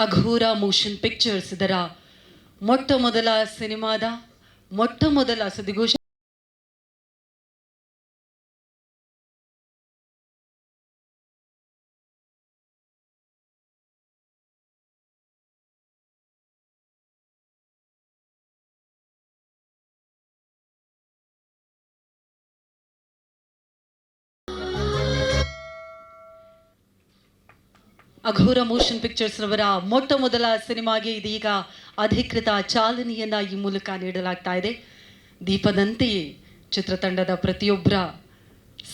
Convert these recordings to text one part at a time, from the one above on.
Aghora motion pictures ಇದರ ಮೊಟ್ಟ ಮೊದಲ ಸಿನಿಮಾದ ಮೊಟ್ಟ ಮೊದಲ ಸುದ್ದಿಗೋಷ್ಠಿ ಅಘೋರ ಮೋಷನ್ ಪಿಕ್ಚರ್ಸ್ ರವರ ಮೊಟ್ಟ ಮೊದಲ ಸಿನಿಮಾಗೆ ಇದೀಗ ಅಧಿಕೃತ ಚಾಲನೆಯನ್ನ ಈ ಮೂಲಕ ನೀಡಲಾಗ್ತಾ ಇದೆ. ದೀಪದಂತೆಯೇ ಚಿತ್ರತಂಡದ ಪ್ರತಿಯೊಬ್ಬರ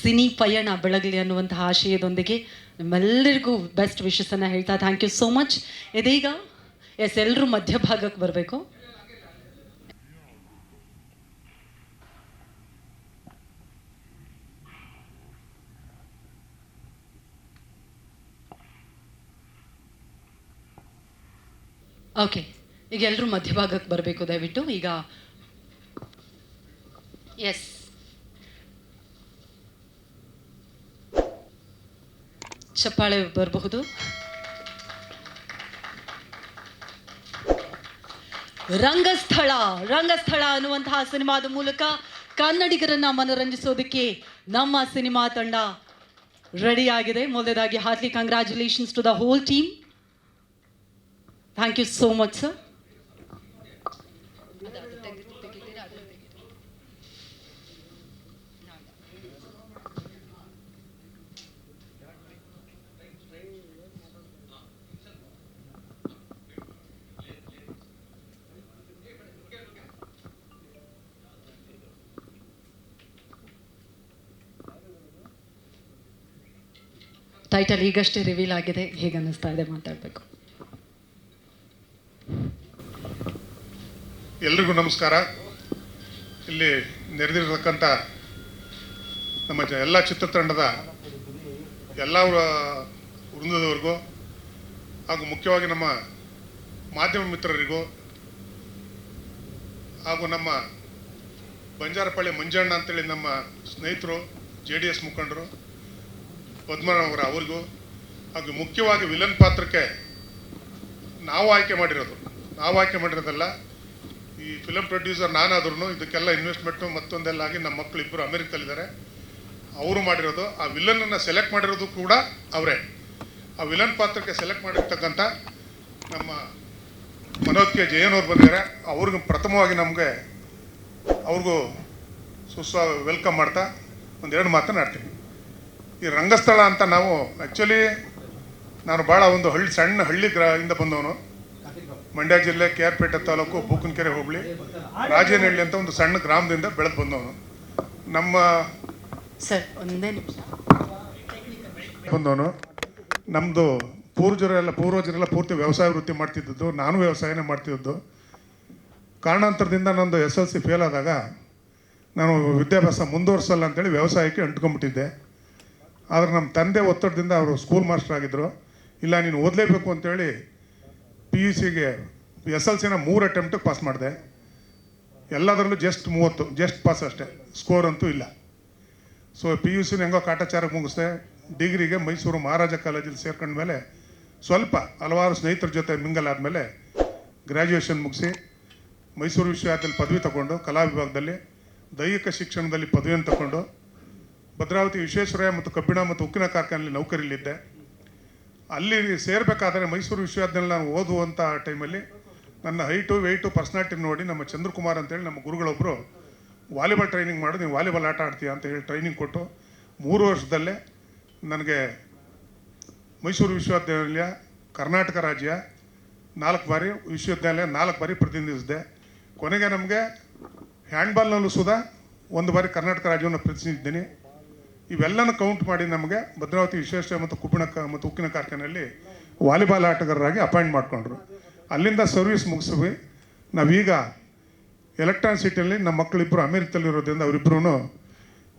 ಸಿನಿ ಪಯಣ ಬೆಳಗಲಿ ಅನ್ನುವಂತಹ ಆಶಯದೊಂದಿಗೆ ನಿಮ್ಮೆಲ್ಲರಿಗೂ ಬೆಸ್ಟ್ ವಿಶಸ್ ಅನ್ನ ಹೇಳ್ತಾ ಥ್ಯಾಂಕ್ ಯು ಸೋ ಮಚ್. ಇದೀಗ ಎಲ್ಲರೂ ಮಧ್ಯಭಾಗಕ್ಕೆ ಬರಬೇಕು. ಓಕೆ, ಈಗ ಎಲ್ಲರೂ ಮಧ್ಯಭಾಗಕ್ಕೆ ಬರಬೇಕು ದಯವಿಟ್ಟು. ಈಗ ಎಸ್, ಚಪ್ಪಾಳೆ ಬರಬಹುದು. ರಂಗಸ್ಥಳ ಅನ್ನುವಂತಹ ಸಿನಿಮಾದ ಮೂಲಕ ಕನ್ನಡಿಗರನ್ನ ಮನರಂಜಿಸೋದಕ್ಕೆ ನಮ್ಮ ಸಿನಿಮಾ ತಂಡ ರೆಡಿ ಆಗಿದೆ. ಮೊದಲದಾಗಿ heartly congratulations to the whole team. Thank you so much, sir. Title ಈಗಷ್ಟೇ ರಿವೀಲ್ ಆಗಿದೆ, ಹೇಗೆ ಅನ್ನಿಸ್ತಾ ಇದೆ ಮಾತಾಡಬೇಕು? ಎಲ್ರಿಗೂ ನಮಸ್ಕಾರ. ಇಲ್ಲಿ ನೆರೆದಿರತಕ್ಕಂಥ ನಮ್ಮ ಎಲ್ಲ ಚಿತ್ರತಂಡದ ಎಲ್ಲ ವೃಂದದವರೆಗೂ ಹಾಗೂ ಮುಖ್ಯವಾಗಿ ನಮ್ಮ ಮಾಧ್ಯಮ ಮಿತ್ರರಿಗೂ ಹಾಗೂ ನಮ್ಮ ಬಂಜಾರಪಳ್ಳಿ ಮಂಜಣ್ಣ ಅಂತೇಳಿ ನಮ್ಮ ಸ್ನೇಹಿತರು JDS ಮುಖಂಡರು ಪದ್ಮನವರ ಅವರಿಗೂ ಹಾಗೂ ಮುಖ್ಯವಾಗಿ ವಿಲನ್ ಪಾತ್ರಕ್ಕೆ ನಾವು ಆಯ್ಕೆ ಮಾಡಿರೋದಲ್ಲ, ಈ ಫಿಲಮ್ ಪ್ರೊಡ್ಯೂಸರ್ ನಾನಾದ್ರೂ ಇದಕ್ಕೆಲ್ಲ ಇನ್ವೆಸ್ಟ್ಮೆಂಟು ಮತ್ತೊಂದೆಲ್ಲ ಆಗಿ ನಮ್ಮ ಮಕ್ಕಳು ಇಬ್ಬರು ಅಮೆರಿಕದಲ್ಲಿದ್ದಾರೆ, ಅವರು ಮಾಡಿರೋದು. ಆ ವಿಲನನ್ನು ಸೆಲೆಕ್ಟ್ ಮಾಡಿರೋದು ಕೂಡ ಅವರೇ. ಆ ವಿಲನ್ ಪಾತ್ರಕ್ಕೆ ಸೆಲೆಕ್ಟ್ ಮಾಡಿರ್ತಕ್ಕಂಥ ನಮ್ಮ ಮನೋಜ್ ಕೆ ಜಯನ್ ಅವ್ರು ಬಂದಿದ್ದಾರೆ. ಅವ್ರಿಗೆ ಪ್ರಥಮವಾಗಿ ಅವ್ರಿಗೂ ವೆಲ್ಕಮ್ ಮಾಡ್ತಾ ಒಂದೆರಡು ಮಾತನಾಡ್ತೀನಿ. ಈ ರಂಗಸ್ಥಳ ಅಂತ ನಾವು ಆ್ಯಕ್ಚುಲಿ ನಾನು ಭಾಳ ಒಂದು ಸಣ್ಣ ಹಳ್ಳಿ ಇಂದ ಬಂದವನು. ಮಂಡ್ಯ ಜಿಲ್ಲೆ KR ಪೇಟೆ ತಾಲೂಕು ಬೂಕನಕೆರೆ ಹೋಬಳಿ ರಾಜೇನಹಳ್ಳಿ ಅಂತ ಒಂದು ಸಣ್ಣ ಗ್ರಾಮದಿಂದ ಬೆಳೆದು ಬಂದವನು. ನಮ್ಮದು ಪೂರ್ವಜರೆಲ್ಲ ಪೂರ್ತಿ ವ್ಯವಸಾಯ ವೃತ್ತಿ ಮಾಡ್ತಿದ್ದದ್ದು. ನಾನು ವ್ಯವಸಾಯನೇ ಮಾಡ್ತಿದ್ದು. ಕಾರಣಾಂತರದಿಂದ ನಂದು SLC ಫೇಲ್ ಆದಾಗ ನಾನು ವಿದ್ಯಾಭ್ಯಾಸ ಮುಂದುವರ್ಸಲ್ಲ ಅಂತೇಳಿ ವ್ಯವಸಾಯಕ್ಕೆ ಅಂಟ್ಕೊಂಡ್ಬಿಟ್ಟಿದ್ದೆ. ಆದರೆ ನಮ್ಮ ತಂದೆ ಒತ್ತಡದಿಂದ ಅವರು ಸ್ಕೂಲ್ ಮಾಸ್ಟರ್ ಆಗಿದ್ದರು. ಇಲ್ಲ, ನೀನು ಓದಲೇಬೇಕು ಅಂತೇಳಿ PUCಗೆ SLCನ 3 ಅಟೆಂಪ್ಟಿಗೆ ಪಾಸ್ ಮಾಡಿದೆ. ಎಲ್ಲದರಲ್ಲೂ ಜಸ್ಟ್ ಪಾಸ್ ಅಷ್ಟೇ, ಸ್ಕೋರ್ ಅಂತೂ ಇಲ್ಲ. ಸೊ PUCನ ಹೆಂಗೋ ಕಾಟಾಚಾರಕ್ಕೆ ಮುಗಿಸ್ದೆ. ಡಿಗ್ರಿಗೆ ಮೈಸೂರು ಮಹಾರಾಜ ಕಾಲೇಜಲ್ಲಿ ಸೇರ್ಕೊಂಡ್ಮೇಲೆ ಸ್ವಲ್ಪ ಹಲವಾರು ಸ್ನೇಹಿತರ ಜೊತೆ ಮಿಂಗಲ್ ಆದಮೇಲೆ ಗ್ರ್ಯಾಜುಯೇಷನ್ ಮುಗಿಸಿ ಮೈಸೂರು ವಿಶ್ವವಿದ್ಯಾಲಯದಲ್ಲಿ ಪದವಿ ತಗೊಂಡು ಕಲಾ ವಿಭಾಗದಲ್ಲಿ ದೈಹಿಕ ಶಿಕ್ಷಣದಲ್ಲಿ ಪದವಿಯನ್ನು ತಗೊಂಡು ಭದ್ರಾವತಿ ವಿಶ್ವೇಶ್ವರಯ್ಯ ಮತ್ತು ಕಬ್ಬಿಣ ಮತ್ತು ಉಕ್ಕಿನ ಕಾರ್ಖಾನೆಯಲ್ಲಿ ನೌಕರಿಯಲ್ಲಿದ್ದೆ. ಅಲ್ಲಿ ಸೇರಬೇಕಾದ್ರೆ ಮೈಸೂರು ವಿಶ್ವವಿದ್ಯಾಲಯ ನಾನು ಓದುವಂಥ ಟೈಮಲ್ಲಿ ನನ್ನ ಹೈಟು ವೆಯ್ಟು ಪರ್ಸ್ನಾಲಿಟಿ ನೋಡಿ ನಮ್ಮ ಚಂದ್ರಕುಮಾರ್ ಅಂತೇಳಿ ನಮ್ಮ ಗುರುಗಳೊಬ್ಬರು ವಾಲಿಬಾಲ್ ಟ್ರೈನಿಂಗ್ ಮಾಡು, ನೀವು ವಾಲಿಬಾಲ್ ಆಟ ಆಡ್ತೀಯ ಅಂತ ಹೇಳಿ ಟ್ರೈನಿಂಗ್ ಕೊಟ್ಟು 3 ವರ್ಷದಲ್ಲೇ ನನಗೆ ಮೈಸೂರು ವಿಶ್ವವಿದ್ಯಾಲಯ, ಕರ್ನಾಟಕ ರಾಜ್ಯ 4 ಬಾರಿ, ವಿಶ್ವವಿದ್ಯಾಲಯ 4 ಬಾರಿ ಪ್ರತಿನಿಧಿಸಿದೆ. ಕೊನೆಗೆ ನಮಗೆ ಹ್ಯಾಂಡ್ಬಾಲ್ನಲ್ಲೂ ಸುಧಾ 1 ಬಾರಿ ಕರ್ನಾಟಕ ರಾಜ್ಯವನ್ನು ಪ್ರತಿನಿಧಿಸಿದ್ದೀನಿ. ಇವೆಲ್ಲನೂ ಕೌಂಟ್ ಮಾಡಿ ನಮಗೆ ಭದ್ರಾವತಿ ವಿಶ್ವೇಶ್ವರಯ್ಯ ಮತ್ತು ಕಬ್ಬಿಣ ಮತ್ತು ಉಕ್ಕಿನ ಕಾರ್ಖಾನೆಯಲ್ಲಿ ವಾಲಿಬಾಲ್ ಆಟಗಾರರಾಗಿ ಅಪಾಯಿಂಟ್ ಮಾಡಿಕೊಂಡ್ರು. ಅಲ್ಲಿಂದ ಸರ್ವಿಸ್ ಮುಗಿಸಿದ್ವಿ. ನಾವೀಗ ಎಲೆಕ್ಟ್ರಾನಿಕ್ ಸಿಟಿಯಲ್ಲಿ ನಮ್ಮ ಮಕ್ಕಳಿಬ್ಬರು ಅಮೆರಿಕದಲ್ಲಿರೋದ್ರಿಂದ ಅವರಿಬ್ಬರೂ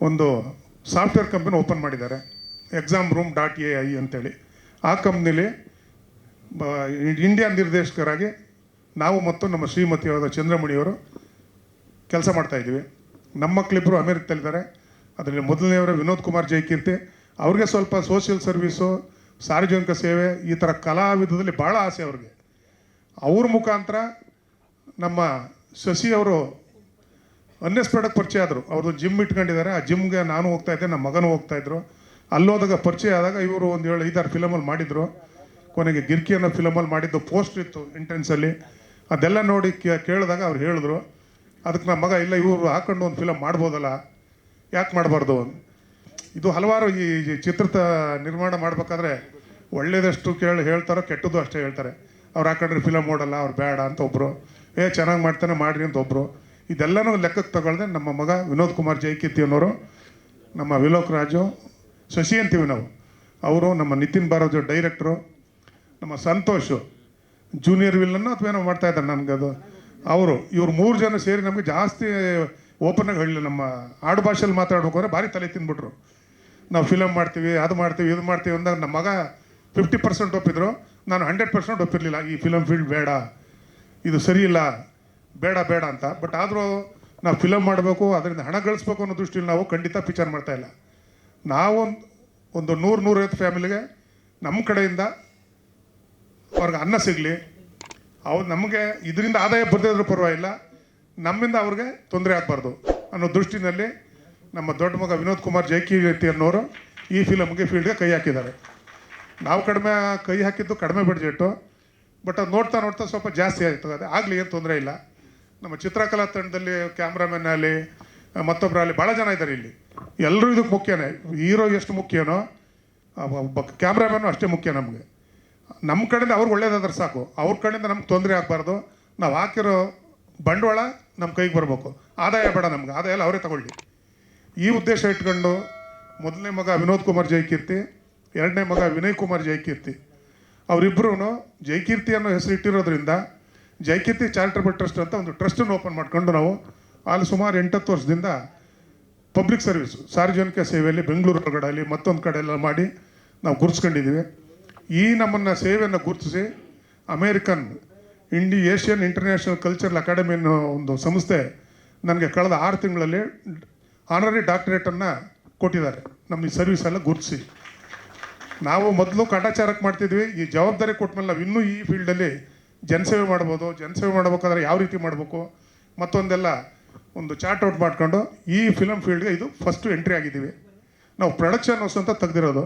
ಒಂದು ಸಾಫ್ಟ್ವೇರ್ ಕಂಪನಿ ಓಪನ್ ಮಾಡಿದ್ದಾರೆ, examroom.ai ಅಂತೇಳಿ. ಆ ಕಂಪ್ನಿಲಿ ಇಂಡಿಯಾ ನಿರ್ದೇಶಕರಾಗಿ ನಾವು ಮತ್ತು ನಮ್ಮ ಶ್ರೀಮತಿಯಾದ ಚಂದ್ರಮಣಿಯವರು ಕೆಲಸ ಮಾಡ್ತಾಯಿದ್ದೀವಿ. ನಮ್ಮ ಮಕ್ಕಳಿಬ್ಬರು ಅಮೆರಿಕದಲ್ಲಿದ್ದಾರೆ. ಅದರಲ್ಲಿ ಮೊದಲನೆಯವರೇ ವಿನೋದ್ ಕುಮಾರ್ ಜೈಕೀರ್ತಿ. ಅವ್ರಿಗೆ ಸ್ವಲ್ಪ ಸೋಷಿಯಲ್ ಸರ್ವೀಸು, ಸಾರ್ವಜನಿಕ ಸೇವೆ, ಈ ಥರ ಕಲಾವಿದದಲ್ಲಿ ಭಾಳ ಆಸೆ ಅವ್ರಿಗೆ. ಅವ್ರ ಮುಖಾಂತರ ನಮ್ಮ ಶಶಿ ಅವರು ಅನ್ಎಕ್ಸ್ಪೆಕ್ಟಾಗಿ ಪರಿಚಯ ಆದರು. ಅವ್ರದ್ದು ಜಿಮ್ ಇಟ್ಕೊಂಡಿದ್ದಾರೆ. ಆ ಜಿಮ್ಗೆ ನಾನು ಹೋಗ್ತಾಯಿದ್ದೆ, ನಮ್ಮ ಮಗನೂ ಹೋಗ್ತಾಯಿದ್ರು. ಅಲ್ಲೋದಾಗ ಪರಿಚಯ ಆದಾಗ ಇವರು ಒಂದು 7-5 ಫಿಲಮಲ್ಲಿ ಮಾಡಿದರು. ಕೊನೆಗೆ ಗಿರ್ಕಿ ಅನ್ನೋ ಫಿಲಮಲ್ಲಿ ಮಾಡಿದ್ದು ಪೋಸ್ಟರ್ ಇತ್ತು ಎಂಟ್ರೆನ್ಸಲ್ಲಿ. ಅದೆಲ್ಲ ನೋಡಿ ಕೇಳಿದಾಗ ಅವ್ರು ಹೇಳಿದ್ರು, ಅದಕ್ಕೆ ನಮ್ಮ ಮಗ ಇಲ್ಲ ಇವರು ಹಾಕೊಂಡು ಒಂದು ಫಿಲಮ್ ಮಾಡ್ಬೋದಲ್ಲ, ಯಾಕೆ ಮಾಡಬಾರ್ದು. ಇದು ಹಲವಾರು ಈ ಚಿತ್ರದ ನಿರ್ಮಾಣ ಮಾಡಬೇಕಾದ್ರೆ ಒಳ್ಳೇದಷ್ಟು ಹೇಳ್ತಾರೋ ಕೆಟ್ಟದ್ದು ಅಷ್ಟೇ ಹೇಳ್ತಾರೆ. ಅವ್ರು ಹಾಕೊಂಡ್ರೆ ಫಿಲಮ್ ನೋಡಲ್ಲ, ಅವ್ರು ಬೇಡ ಅಂತ ಒಬ್ಬರು, ಚೆನ್ನಾಗಿ ಮಾಡ್ತಾನೆ ಮಾಡಿರಿ ಅಂತ ಒಬ್ಬರು. ಇದೆಲ್ಲನೂ ಲೆಕ್ಕಕ್ಕೆ ತಗೊಳ್ದೆ ನಮ್ಮ ಮಗ ವಿನೋದ್ ಕುಮಾರ್ ಜೈಕೀರ್ತಿ ಅನ್ನೋರು, ನಮ್ಮ ವಿಲೋಕ್ ರಾಜು, ಶಶಿ ಅಂತೀವಿ ನಾವು, ಅವರು, ನಮ್ಮ ನಿತಿನ್ ಬಾರೋಜು ಡೈರೆಕ್ಟ್ರು, ನಮ್ಮ ಸಂತೋಷು ಜೂನಿಯರ್ ವಿಲ್ಲನ್ನು ಅಥವಾ ಏನೋ ಮಾಡ್ತಾಯಿದ್ದಾರೆ ನನಗದು, ಇವ್ರು 3 ಜನ ಸೇರಿ ನಮಗೆ ಜಾಸ್ತಿ ಓಪನಾಗಿ ಹೇಳಲಿ. ನಮ್ಮ ಆಡು ಭಾಷೆಯಲ್ಲಿ ಮಾತಾಡ್ಬೇಕು ಅಂದರೆ ಭಾರಿ ತಲೆ ತಿಂದ್ಬಿಟ್ರು. ನಾವು ಫಿಲಮ್ ಮಾಡ್ತೀವಿ, ಅದು ಮಾಡ್ತೀವಿ, ಇದು ಮಾಡ್ತೀವಿ ಅಂದಾಗ ನಮ್ಮ ಮಗ 50% ಒಪ್ಪಿದ್ರು, ನಾನು 100% ಒಪ್ಪಿರಲಿಲ್ಲ. ಈ ಫಿಲಮ್ ಫೀಲ್ಡ್ ಬೇಡ, ಇದು ಸರಿ ಇಲ್ಲ, ಬೇಡ ಬೇಡ ಅಂತ. ಬಟ್ ಆದರೂ ನಾವು ಫಿಲಮ್ ಮಾಡಬೇಕು, ಅದರಿಂದ ಹಣ ಗಳಿಸ್ಬೇಕು ಅನ್ನೋ ದೃಷ್ಟಿಯಲ್ಲಿ ನಾವು ಖಂಡಿತ ಪಿಕ್ಚರ್ ಮಾಡ್ತಾಯಿಲ್ಲ. ನಾವು ಒಂದು 100-150 ಫ್ಯಾಮಿಲಿಗೆ ನಮ್ಮ ಕಡೆಯಿಂದ ಅವ್ರಿಗೆ ಅನ್ನ ಸಿಗಲಿ, ಅವ್ರು ನಮಗೆ ಇದರಿಂದ ಆದಾಯ ಬರ್ದಿದ್ರೂ ಪರವಾಗಿಲ್ಲ, ನಮ್ಮಿಂದ ಅವ್ರಿಗೆ ತೊಂದರೆ ಆಗಬಾರ್ದು ಅನ್ನೋ ದೃಷ್ಟಿನಲ್ಲಿ ನಮ್ಮ ದೊಡ್ಡ ಮಗ ವಿನೋದ್ ಕುಮಾರ್ ಜೈಕೀರ್ತಿ ಅನ್ನೋರು ಈ ಫೀಲ್ಡ್ಗೆ ಕೈ ಹಾಕಿದ್ದಾರೆ. ನಾವು ಕೈ ಹಾಕಿದ್ದು ಕಡಿಮೆ ಬಡ್ಜೆಟ್ಟು, ಬಟ್ ಅದು ನೋಡ್ತಾ ನೋಡ್ತಾ ಸ್ವಲ್ಪ ಜಾಸ್ತಿ ಆಯಿತು. ಅದು ಆಗಲಿ, ಏನು ತೊಂದರೆ ಇಲ್ಲ. ನಮ್ಮ ಚಿತ್ರಕಲಾ ತಂಡದಲ್ಲಿ ಕ್ಯಾಮ್ರಾಮನ್ ಆಗಲಿ ಮತ್ತೊಬ್ಬರಲ್ಲಿ ಭಾಳ ಜನ ಇದ್ದಾರೆ ಇಲ್ಲಿ. ಎಲ್ಲರೂ ಇದಕ್ಕೆ ಮುಖ್ಯನೇ. ಹೀರೋ ಎಷ್ಟು ಮುಖ್ಯನೋ ಕ್ಯಾಮ್ರಾಮನ್ನು ಅಷ್ಟೇ ಮುಖ್ಯ ನಮಗೆ. ನಮ್ಮ ಕಡೆಯಿಂದ ಅವ್ರಿಗೆ ಒಳ್ಳೇದಾದ್ರೆ ಸಾಕು, ಅವ್ರ ಕಡೆಯಿಂದ ನಮ್ಗೆ ತೊಂದರೆ ಆಗಬಾರ್ದು. ನಾವು ಹಾಕಿರೋ ಬಂಡವಾಳ ನಮ್ಮ ಕೈಗೆ ಬರಬೇಕು, ಆದಾಯ ಬೇಡ ನಮ್ಗೆ, ಆದಾಯ ಎಲ್ಲ ಅವರೇ ತಗೊಳ್ಳಿ. ಈ ಉದ್ದೇಶ ಇಟ್ಕೊಂಡು ಮೊದಲನೇ ಮಗ ವಿನೋದ್ ಕುಮಾರ್ ಜೈಕೀರ್ತಿ, ಎರಡನೇ ಮಗ ವಿನಯ್ ಕುಮಾರ್ ಜೈಕೀರ್ತಿ, ಅವರಿಬ್ಬರೂ ಜೈಕೀರ್ತಿ ಅನ್ನೋ ಹೆಸರು ಇಟ್ಟಿರೋದ್ರಿಂದ ಜೈಕೀರ್ತಿ ಚಾರಿಟಬಲ್ ಟ್ರಸ್ಟ್ ಅಂತ ಒಂದು ಟ್ರಸ್ಟನ್ನು ಓಪನ್ ಮಾಡ್ಕೊಂಡು ನಾವು ಅಲ್ಲಿ ಸುಮಾರು 8-10 ವರ್ಷದಿಂದ ಪಬ್ಲಿಕ್ ಸರ್ವಿಸು, ಸಾರ್ವಜನಿಕ ಸೇವೆಯಲ್ಲಿ ಬೆಂಗಳೂರು ಹೊರಗಡೆ ಅಲ್ಲಿ ಮತ್ತೊಂದು ಕಡೆ ಎಲ್ಲ ಮಾಡಿ ನಾವು ಗುರುತಿಸ್ಕೊಂಡಿದ್ದೀವಿ. ಈ ನಮ್ಮನ್ನು ಸೇವೆಯನ್ನು ಗುರುತಿಸಿ American Asian international cultural academy ಅನ್ನೋ ಒಂದು ಸಂಸ್ಥೆ ನನಗೆ ಕಳೆದ 6 ತಿಂಗಳಲ್ಲಿ ಆನರರಿ ಡಾಕ್ಟರೇಟನ್ನು ಕೊಟ್ಟಿದ್ದಾರೆ. ನಮ್ಮ ಈ ಸರ್ವಿಸೆಲ್ಲ ಗುರುತಿಸಿ. ನಾವು ಮೊದಲು ಕಾಟಾಚಾರಕ್ಕೆ ಮಾಡ್ತಿದ್ವಿ, ಈ ಜವಾಬ್ದಾರಿ ಕೊಟ್ಟಮೇಲೆ ನಾವು ಇನ್ನೂ ಈ ಫೀಲ್ಡಲ್ಲಿ ಜನಸೇವೆ ಮಾಡ್ಬೋದು. ಜನಸೇವೆ ಮಾಡ್ಬೇಕಾದ್ರೆ ಯಾವ ರೀತಿ ಮಾಡಬೇಕು ಮತ್ತೊಂದೆಲ್ಲ ಒಂದು ಚಾರ್ಟ್ ಔಟ್ ಮಾಡ್ಕೊಂಡು ಈ ಫಿಲಮ್ ಫೀಲ್ಡ್ಗೆ ಇದು ಫಸ್ಟು ಎಂಟ್ರಿ ಆಗಿದ್ದೀವಿ. ನಾವು ಪ್ರೊಡಕ್ಷನ್ ಹೌಸ್ ಅಂತ ತೆಗ್ದಿರೋದು.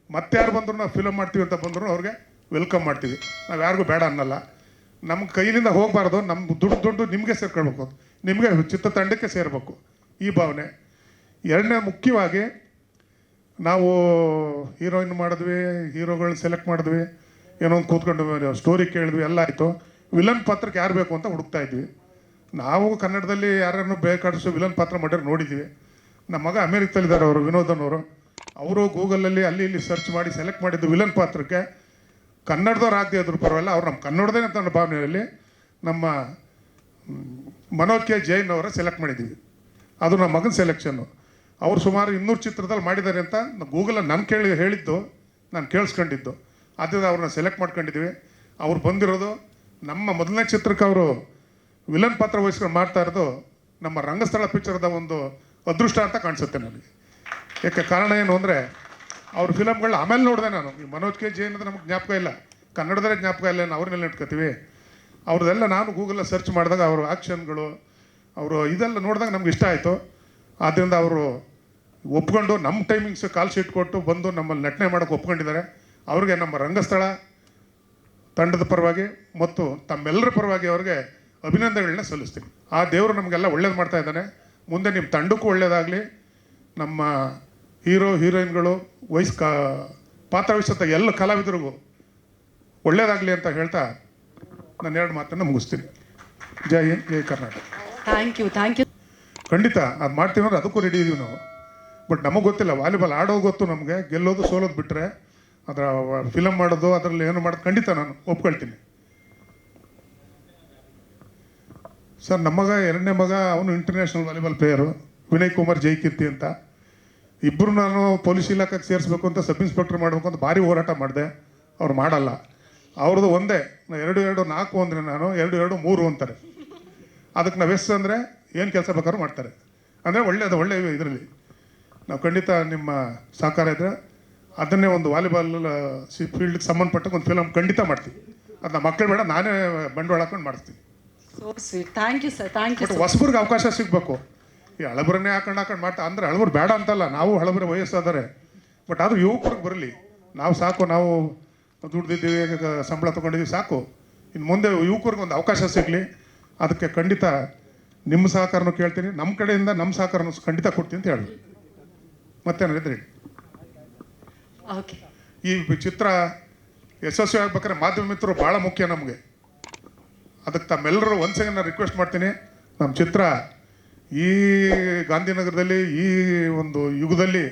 ಮತ್ತೆ ಯಾರು ಬಂದರೂ ನಾವು ಫಿಲಮ್ ಮಾಡ್ತೀವಿ ಅಂತ ಬಂದರೂ ಅವ್ರಿಗೆ ವೆಲ್ಕಮ್ ಮಾಡ್ತೀವಿ. ನಾವು ಯಾರಿಗೂ ಬೇಡ ಅನ್ನಲ್ಲ. ನಮ್ಮ ಕೈಲಿಂದ ಹೋಗಬಾರ್ದು, ನಮ್ಮ ದುಡ್ಡು ನಿಮಗೆ ಸೇರ್ಕೊಳ್ಬೇಕು, ನಿಮಗೆ ಚಿತ್ರತಂಡಕ್ಕೆ ಸೇರಬೇಕು, ಈ ಭಾವನೆ. ಎರಡನೇ ಮುಖ್ಯವಾಗಿ ನಾವು ಹೀರೋಯಿನ್ ಮಾಡಿದ್ವಿ, ಹೀರೋಗಳನ್ನ ಸೆಲೆಕ್ಟ್ ಮಾಡಿದ್ವಿ, ಏನೋ ಒಂದು ಕೂತ್ಕೊಂಡು ಸ್ಟೋರಿ ಕೇಳಿದ್ವಿ, ಎಲ್ಲ ಆಯಿತು. ವಿಲನ್ ಪಾತ್ರಕ್ಕೆ ಯಾರು ಬೇಕು ಅಂತ ಹುಡುಕ್ತಾ ಇದ್ವಿ. ನಾವು ಕನ್ನಡದಲ್ಲಿ ಯಾರನ್ನು ಬೇಕಾದಷ್ಟು ವಿಲನ್ ಪಾತ್ರ ಮಾಡಿದ್ರೆ ನೋಡಿದ್ದೀವಿ. ನಮ್ಮ ಮಗ ಅಮೇರಿಕದಲ್ಲಿದ್ದಾರೆ ಅವರು, ವಿನೋದನವರು. ಅವರು ಗೂಗಲಲ್ಲಿ ಅಲ್ಲಿ ಇಲ್ಲಿ ಸರ್ಚ್ ಮಾಡಿ ಸೆಲೆಕ್ಟ್ ಮಾಡಿದ್ದು ವಿಲನ್ ಪಾತ್ರಕ್ಕೆ ಕನ್ನಡದವ್ರು ಆಗದೆ ಇದ್ರು ಪರವಾಗಿಲ್ಲ, ಅವ್ರು ನಮ್ಮ ಕನ್ನಡದೇ ಅಂತ ನನ್ನ ಭಾವನೆಯಲ್ಲಿ ನಮ್ಮ ಮನೋಜ್ ಕೆ ಜೈನ್ ಅವರ ಸೆಲೆಕ್ಟ್ ಮಾಡಿದ್ದೀವಿ. ಅದು ನಮ್ಮ ಮಗನ ಸೆಲೆಕ್ಷನ್ನು. ಅವರು ಸುಮಾರು 200 ಚಿತ್ರದಲ್ಲಿ ಮಾಡಿದ್ದಾರೆ ಅಂತ ಗೂಗಲಲ್ಲಿ ನಾನು ಹೇಳಿದ್ದು, ನಾನು ಕೇಳಿಸ್ಕೊಂಡಿದ್ದು. ಆದ್ದರಿಂದ ಅವ್ರನ್ನ ಸೆಲೆಕ್ಟ್ ಮಾಡ್ಕೊಂಡಿದ್ದೀವಿ. ಅವ್ರು ಬಂದಿರೋದು ನಮ್ಮ ಮೊದಲನೇ ಚಿತ್ರಕ್ಕೆ ಅವರು ವಿಲನ್ ಪಾತ್ರ ವಹಿಸ್ಕೊಂಡು ಮಾಡ್ತಾ ಇರೋದು ನಮ್ಮ ರಂಗಸ್ಥಳ ಪಿಕ್ಚರ್ದ ಒಂದು ಅದೃಷ್ಟ ಅಂತ ಕಾಣಿಸುತ್ತೆ ನನಗೆ. ಯಾಕೆ ಕಾರಣ ಏನು ಅಂದರೆ ಅವ್ರ ಫಿಲಮ್ಗಳನ್ನ ಆಮೇಲೆ ನೋಡಿದೆ ನಾನು. ಈ ಮನೋಜ್ ಕೆ ಜೈನ್ ಅಂದರೆ ನಮಗೆ ಜ್ಞಾಪಕ ಇಲ್ಲ, ಕನ್ನಡದಲ್ಲೇ ಜ್ಞಾಪಕ ಇಲ್ಲ, ಅವ್ರನ್ನೆಲ್ಲ ಇಟ್ಕೋತೀವಿ. ಅವ್ರದ್ದೆಲ್ಲ ನಾನು ಗೂಗಲಲ್ಲಿ ಸರ್ಚ್ ಮಾಡಿದಾಗ ಅವರು ಆ್ಯಕ್ಷನ್ಗಳು ಅವರು ಇದೆಲ್ಲ ನೋಡಿದಾಗ ನಮ್ಗೆ ಇಷ್ಟ ಆಯಿತು. ಆದ್ದರಿಂದ ಅವರು ಒಪ್ಕೊಂಡು ನಮ್ಮ ಟೈಮಿಂಗ್ಸ್ ಕಾಲ್ ಶೀಟ್ ಕೊಟ್ಟು ಬಂದು ನಮ್ಮಲ್ಲಿ ನಟನೆ ಮಾಡೋಕ್ಕೆ ಒಪ್ಕೊಂಡಿದ್ದಾರೆ. ಅವ್ರಿಗೆ ನಮ್ಮ ರಂಗಸ್ಥಳ ತಂಡದ ಪರವಾಗಿ ಮತ್ತು ತಮ್ಮೆಲ್ಲರ ಪರವಾಗಿ ಅವ್ರಿಗೆ ಅಭಿನಂದನೆಗಳನ್ನ ಸಲ್ಲಿಸ್ತೀನಿ. ಆ ದೇವರು ನಮಗೆಲ್ಲ ಒಳ್ಳೇದು ಮಾಡ್ತಾ ಇದ್ದಾನೆ. ಮುಂದೆ ನಿಮ್ಮ ತಂಡಕ್ಕೂ ಒಳ್ಳೇದಾಗಲಿ, ನಮ್ಮ ಹೀರೋಯಿನ್ಗಳು ಪಾತ್ರ ವಹಿಸತ್ತ ಎಲ್ಲ ಕಲಾವಿದರಿಗೂ ಒಳ್ಳೇದಾಗಲಿ ಅಂತ ಹೇಳ್ತಾ ನಾನು 2 ಮಾತನ್ನು ಮುಗಿಸ್ತೀನಿ. ಜೈ ಹಿಂದ್, ಜೈ ಕರ್ನಾಟಕ. Thank you. ಖಂಡಿತ ಅದು ಮಾಡ್ತೀವಿ ಅಂದ್ರೆ ಅದಕ್ಕೂ ರೆಡಿ ಇದೀವಿ ನಾವು. ಬಟ್ ನಮಗೆ ಗೊತ್ತಿಲ್ಲ, ವಾಲಿಬಾಲ್ ಆಡೋದು ಗೊತ್ತು ನಮಗೆ, ಗೆಲ್ಲೋದು ಸೋಲೋದು ಬಿಟ್ಟರೆ ಅದರ ಫಿಲಮ್ ಮಾಡೋದು ಅದರಲ್ಲಿ ಏನು ಮಾಡೋದು ಖಂಡಿತ ನಾನು ಒಪ್ಕೊಳ್ತೀನಿ. ಸರ್, ನಮ್ಮ ಮಗ ಎರಡನೇ ಮಗ ಅವನು international volleyball player, Vinay Kumar Jaikeerthi ಅಂತ. ಇಬ್ಬರು ನಾನು ಪೊಲೀಸ್ ಇಲಾಖೆಗೆ ಸೇರಿಸ್ಬೇಕು ಅಂತ, ಸಬ್ ಇನ್ಸ್ಪೆಕ್ಟರ್ ಮಾಡಬೇಕು ಅಂತ ಭಾರಿ ಹೋರಾಟ ಮಾಡಿದೆ. ಅವ್ರು ಮಾಡಲ್ಲ. ಅವ್ರದ್ದು ಒಂದೇ 2-2-4 ಅಂದರೆ ನಾನು 2-2-3 ಅಂತಾರೆ. ಅದಕ್ಕೆ ನಾವು ಎಷ್ಟು ಅಂದರೆ ಏನು ಕೆಲಸ ಬೇಕಾದ್ರೂ ಮಾಡ್ತಾರೆ. ಅಂದರೆ ಒಳ್ಳೆ ಇದರಲ್ಲಿ ನಾವು ಖಂಡಿತ ನಿಮ್ಮ ಸಹಕಾರ ಇದ್ದರೆ ಅದನ್ನೇ ಒಂದು ವಾಲಿಬಾಲ್ ಫೀಲ್ಡ್ಗೆ ಸಂಬಂಧಪಟ್ಟ ಒಂದು ಫಿಲಮ್ ಖಂಡಿತ ಮಾಡ್ತೀವಿ. ಅದನ್ನ ಮಕ್ಕಳು ಬೇಡ, ನಾನೇ ಬಂಡವಾಳ ಹಾಕೊಂಡು ಮಾಡಿಸ್ತೀನಿ. So sweet. Thank you sir, thank you. But ಹೊಸಬ್ರಿಗೆ ಅವಕಾಶ ಸಿಗಬೇಕು. ಈ ಹಳಬರನ್ನೇ ಹಾಕೊಂಡು ಮಾಡ್ತಾ ಅಂದರೆ ಹಳಬರು ಬೇಡ ಅಂತಲ್ಲ, ನಾವು ಹಳಬರ ವಯಸ್ಸಾದರೆ, ಬಟ್ ಆದರೂ ಯುವಕರಿಗೆ ಬರಲಿ. ನಾವು ಸಾಕು, ನಾವು ದುಡ್ದಿದ್ದೀವಿ, ಸಂಬಳ ತೊಗೊಂಡಿದ್ದೀವಿ, ಸಾಕು. ಇನ್ನು ಮುಂದೆ ಯುವಕರಿಗೆ ಒಂದು ಅವಕಾಶ ಸಿಗಲಿ. ಅದಕ್ಕೆ ಖಂಡಿತ ನಿಮ್ಮ ಸಹಕಾರನೂ ಕೇಳ್ತೀನಿ, ನಮ್ಮ ಕಡೆಯಿಂದ ನಮ್ಮ ಸಹಕಾರನೂ ಖಂಡಿತ ಕೊಡ್ತೀನಿ ಅಂತ ಹೇಳಿ ಮತ್ತೇನು ಹೇಳಿದ್ರಿ. ಓಕೆ, ಈ ಚಿತ್ರ ಯಶಸ್ವಿ ಆಗ್ಬೇಕಾದ್ರೆ ಮಾಧ್ಯಮ ಮಿತ್ರರು ಭಾಳ ಮುಖ್ಯ ನಮಗೆ. ಅದಕ್ಕೆ ತಮ್ಮೆಲ್ಲರೂ ಒಂದು ಸೆಕೆಂಡ್ ನಾನು ರಿಕ್ವೆಸ್ಟ್ ಮಾಡ್ತೀನಿ. ನಮ್ಮ ಚಿತ್ರ ಈ ಗಾಂಧಿನಗರದಲ್ಲಿ ಈ ಒಂದು ಯುಗದಲ್ಲಿ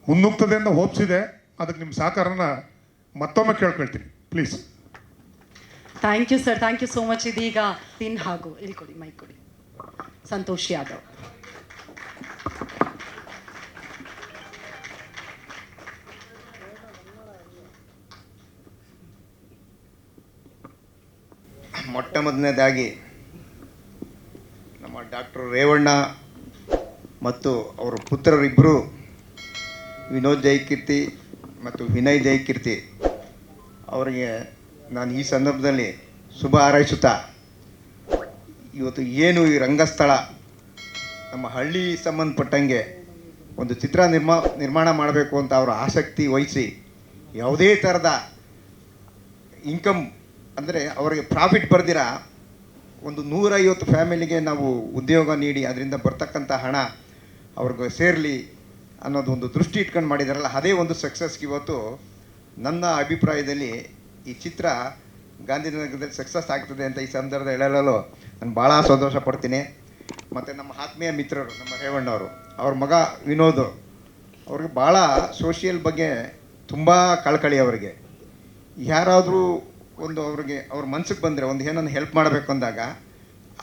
ಮುನ್ನುಗ್ತದೆ ಅಂತ ಹೋಪ್ಸಿದೆ. ಅದಕ್ಕೆ ನಿಮ್ಮ ಸಹಕಾರನ ಮತ್ತೊಮ್ಮೆ ಕೇಳ್ಕೊಳ್ತೀನಿ please. Thank you sir, thank you so much. ಇದೀಗ ಹಾಗೂ ಇಲ್ಲಿ ಕೊಡಿ, ಮೈಕ್ ಕೊಡಿ. ಸಂತೋಷ್ ಯಾದವ್. ಮೊಟ್ಟ ಮೊದಲನೇದಾಗಿ ನಮ್ಮ ಡಾಕ್ಟರ್ ರೇವಣ್ಣ ಮತ್ತು ಅವರ ಪುತ್ರರಿಬ್ಬರು ವಿನೋದ್ ಜೈಕೀರ್ತಿ ಮತ್ತು ವಿನಯ್ ಜೈಕೀರ್ತಿ ಅವರಿಗೆ ನಾನು ಈ ಸಂದರ್ಭದಲ್ಲಿ ಶುಭ ಹಾರೈಸುತ್ತಾ, ಇವತ್ತು ಏನು ಈ ರಂಗಸ್ಥಳ ನಮ್ಮ ಹಳ್ಳಿ ಸಂಬಂಧಪಟ್ಟಂಗೆ ಒಂದು ಚಿತ್ರ ನಿರ್ಮಾಣ ಮಾಡಬೇಕು ಅಂತ ಅವರ ಆಸಕ್ತಿ ವಹಿಸಿ ಯಾವುದೇ ಥರದ ಇನ್ಕಮ್ ಅಂದರೆ ಅವರಿಗೆ ಪ್ರಾಫಿಟ್ ಬರ್ದಿರ ಒಂದು 150 ಫ್ಯಾಮಿಲಿಗೆ ನಾವು ಉದ್ಯೋಗ ನೀಡಿ ಅದರಿಂದ ಬರ್ತಕ್ಕಂಥ ಹಣ ಅವ್ರಿಗೆ ಸೇರಲಿ ಅನ್ನೋದು ಒಂದು ದೃಷ್ಟಿ ಇಟ್ಕೊಂಡು ಮಾಡಿದಾರಲ್ಲ, ಅದೇ ಒಂದು ಸಕ್ಸಸ್ಗೆ ಇವತ್ತು ನನ್ನ ಅಭಿಪ್ರಾಯದಲ್ಲಿ ಈ ಚಿತ್ರ ಗಾಂಧಿನಗರದಲ್ಲಿ ಸಕ್ಸಸ್ ಆಗ್ತದೆ ಅಂತ ಈ ಸಂದರ್ಭದಲ್ಲಿ ಹೇಳಲು ನಾನು ಭಾಳ ಸಂತೋಷ ಪಡ್ತೀನಿ. ಮತ್ತು ನಮ್ಮ ಆತ್ಮೀಯ ಮಿತ್ರರು ನಮ್ಮ ರೇವಣ್ಣವರು, ಅವ್ರ ಮಗ ವಿನೋದ್, ಅವ್ರಿಗೆ ಭಾಳ ಸೋಷಿಯಲ್ ಬಗ್ಗೆ ತುಂಬ ಕಳಕಳಿ. ಅವರಿಗೆ ಯಾರಾದರೂ ಒಂದು ಅವ್ರ ಮನ್ಸಿಗೆ ಬಂದರೆ ಒಂದು ಏನನ್ನು ಹೆಲ್ಪ್ ಮಾಡಬೇಕು ಅಂದಾಗ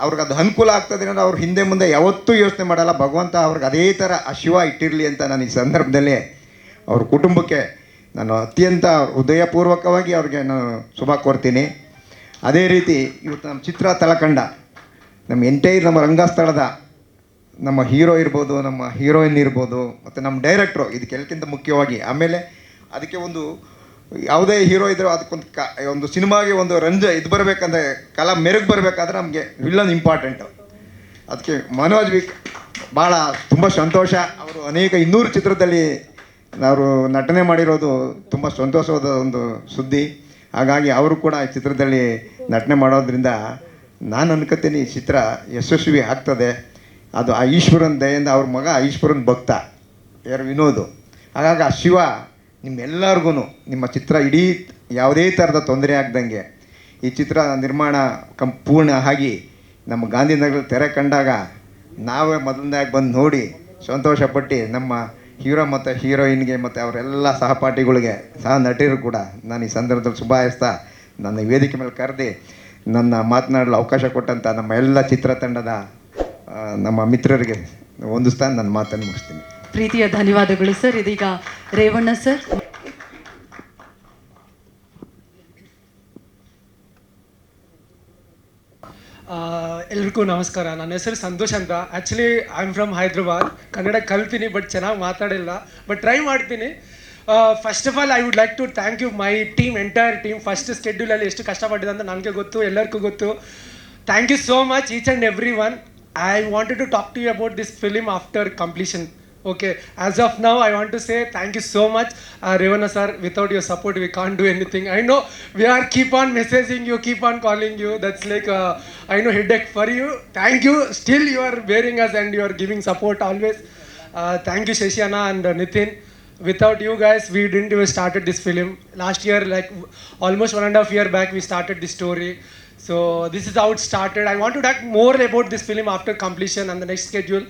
ಅವ್ರಿಗೆ ಅದು ಅನುಕೂಲ ಆಗ್ತದೆ ಅಂದರೆ ಅವ್ರು ಹಿಂದೆ ಮುಂದೆ ಯಾವತ್ತೂ ಯೋಚನೆ ಮಾಡಲ್ಲ. ಭಗವಂತ ಅವ್ರಿಗೆ ಅದೇ ಥರ ಆ ಶಿವ ಇಟ್ಟಿರಲಿ ಅಂತ ನಾನು ಈ ಸಂದರ್ಭದಲ್ಲಿ ಅವ್ರ ಕುಟುಂಬಕ್ಕೆ ನಾನು ಅತ್ಯಂತ ಹೃದಯಪೂರ್ವಕವಾಗಿ ಅವ್ರಿಗೆ ನಾನು ಶುಭ ಕೋರ್ತೀನಿ. ಅದೇ ರೀತಿ ಇವತ್ತು ನಮ್ಮ ಚಿತ್ರ ತಲಕಂಡ ನಮ್ಮ ನಮ್ಮ ರಂಗಸ್ಥಳದ ನಮ್ಮ ಹೀರೋ ಇರ್ಬೋದು, ನಮ್ಮ ಹೀರೋಯಿನ್ ಇರ್ಬೋದು, ಮತ್ತು ನಮ್ಮ ಡೈರೆಕ್ಟ್ರು, ಇದಕ್ಕೆಲ್ಲಕ್ಕಿಂತ ಮುಖ್ಯವಾಗಿ ಆಮೇಲೆ ಅದಕ್ಕೆ ಒಂದು ಯಾವುದೇ ಹೀರೋ ಇದ್ದರೂ ಅದಕ್ಕೊಂದು ಒಂದು ಸಿನಿಮಾಗೆ ಒಂದು ಇದು ಬರಬೇಕಂದ್ರೆ ಕಲಾ ಮೆರುಗು ಬರಬೇಕಾದ್ರೆ ನಮಗೆ ವಿಲ್ಲನ್ ಇಂಪಾರ್ಟೆಂಟು. ಅದಕ್ಕೆ ಮನೋಜ್ ಭಾಳ ತುಂಬ ಸಂತೋಷ. ಅವರು ಅನೇಕ 200 ಚಿತ್ರದಲ್ಲಿ ಅವರು ನಟನೆ ಮಾಡಿರೋದು ತುಂಬ ಸಂತೋಷವಾದ ಒಂದು ಸುದ್ದಿ. ಹಾಗಾಗಿ ಅವರು ಕೂಡ ಈ ಚಿತ್ರದಲ್ಲಿ ನಟನೆ ಮಾಡೋದ್ರಿಂದ ನಾನು ಅನ್ಕೋತೀನಿ ಈ ಚಿತ್ರ ಯಶಸ್ವಿ ಆಗ್ತದೆ. ಅದು ಆ ಈಶ್ವರನ ದಯೆಯಿಂದ ಅವ್ರ ಮಗ ಈಶ್ವರನ ಭಕ್ತ ಯಾರು ವಿನೋದು. ಹಾಗಾಗಿ ಆ ಶಿವ ನಿಮ್ಮೆಲ್ಲರಿಗೂ ನಿಮ್ಮ ಚಿತ್ರ ಇಡೀ ಯಾವುದೇ ಥರದ ತೊಂದರೆ ಆಗ್ದಂಗೆ ಈ ಚಿತ್ರ ನಿರ್ಮಾಣ ಪೂರ್ಣ ಆಗಿ ನಮ್ಮ ಗಾಂಧಿನಗರದ ತೆರೆ ಕಂಡಾಗ ನಾವೇ ಮೊದಲನೇದಾಗಿ ಬಂದು ನೋಡಿ ಸಂತೋಷಪಟ್ಟು ನಮ್ಮ ಹೀರೋ ಮತ್ತು ಹೀರೋಯಿನ್ಗೆ ಮತ್ತು ಅವರೆಲ್ಲ ಸಹಪಾಠಿಗಳಿಗೆ ಸಹ ನಟರು ಕೂಡ ನಾನು ಈ ಸಂದರ್ಭದಲ್ಲಿ ಶುಭಾಯಿಸ್ತಾ ನನ್ನ ವೇದಿಕೆ ಮೇಲೆ ಕರೆದು ನನ್ನ ಮಾತನಾಡಲು ಅವಕಾಶ ಕೊಟ್ಟಂಥ ನಮ್ಮ ಎಲ್ಲ ಚಿತ್ರತಂಡದ ನಮ್ಮ ಮಿತ್ರರಿಗೆ ಹೊಂದಿಸ್ತಾ ನನ್ನ ಮಾತನ್ನು ಮುಗಿಸ್ತೀನಿ. ಪ್ರೀತಿಯ ಧನ್ಯವಾದಗಳು ಸರ್. ಇದೀಗ ರೇವಣ್ಣ ಸರ್. ಎಲ್ರಿಗೂ ನಮಸ್ಕಾರ. ನನ್ನ ಹೆಸರು ಸಂತೋಷ್ ಅಂತ. Actually I am from Hyderabad. Kannada ಕಲ್ತೀನಿ ಬಟ್ ಚೆನ್ನಾಗಿ ಮಾತಾಡಿಲ್ಲ, ಬಟ್ ಟ್ರೈ ಮಾಡ್ತೀನಿ. First of all I would like to thank you my team, entire team. First ಸ್ಕೆಡ್ಯೂಲಲ್ಲಿ ಎಷ್ಟು ಕಷ್ಟಪಟ್ಟಿದೆ ಅಂತ ನನಗೆ ಗೊತ್ತು, ಎಲ್ಲರಿಗೂ ಗೊತ್ತು. Thank you so much each and every one. I wanted to talk to you about this film after completion. Okay, as of now, I want to say thank you so much, Revana sir. Without your support, we can't do anything. I know we are keep on messaging you, keep on calling you. That's like I know headache for you. Thank you. Still, you are bearing us and you are giving support always. Thank you, Sheshiana and Nitin. Without you guys, we didn't even started this film. Last year, like almost 1.5 years back, we started this story. So this is how it started. I want to talk more about this film after completion and the next schedule.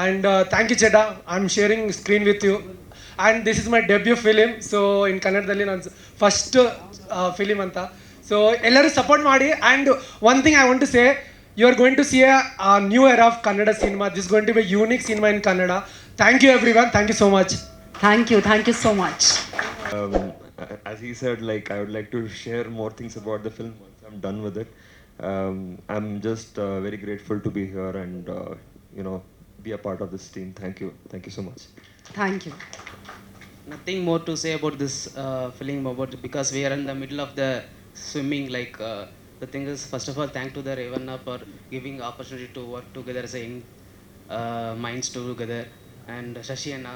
And thank you, Cheda. I'm sharing screen with you. And this is my debut film. So in Kannadalli, ನನ್ನ first film anta. So ellaru support ಮಾಡಿ. And one thing I want to say, you are going to see a new era of Kannada cinema. This is going to be a unique cinema in Kannada. Thank you everyone. Thank you so much. Thank you so much. As he said, like I would like to share more things about the film once I'm done with it. I'm just very grateful to be here and be a part of this team. Thank you so much. Thank you. Nothing more to say about this film because we are in the middle of the swimming. Like the thing is, first of all, thank to the Revanna for giving opportunity to work together as a young minds together, and Shashi Anna,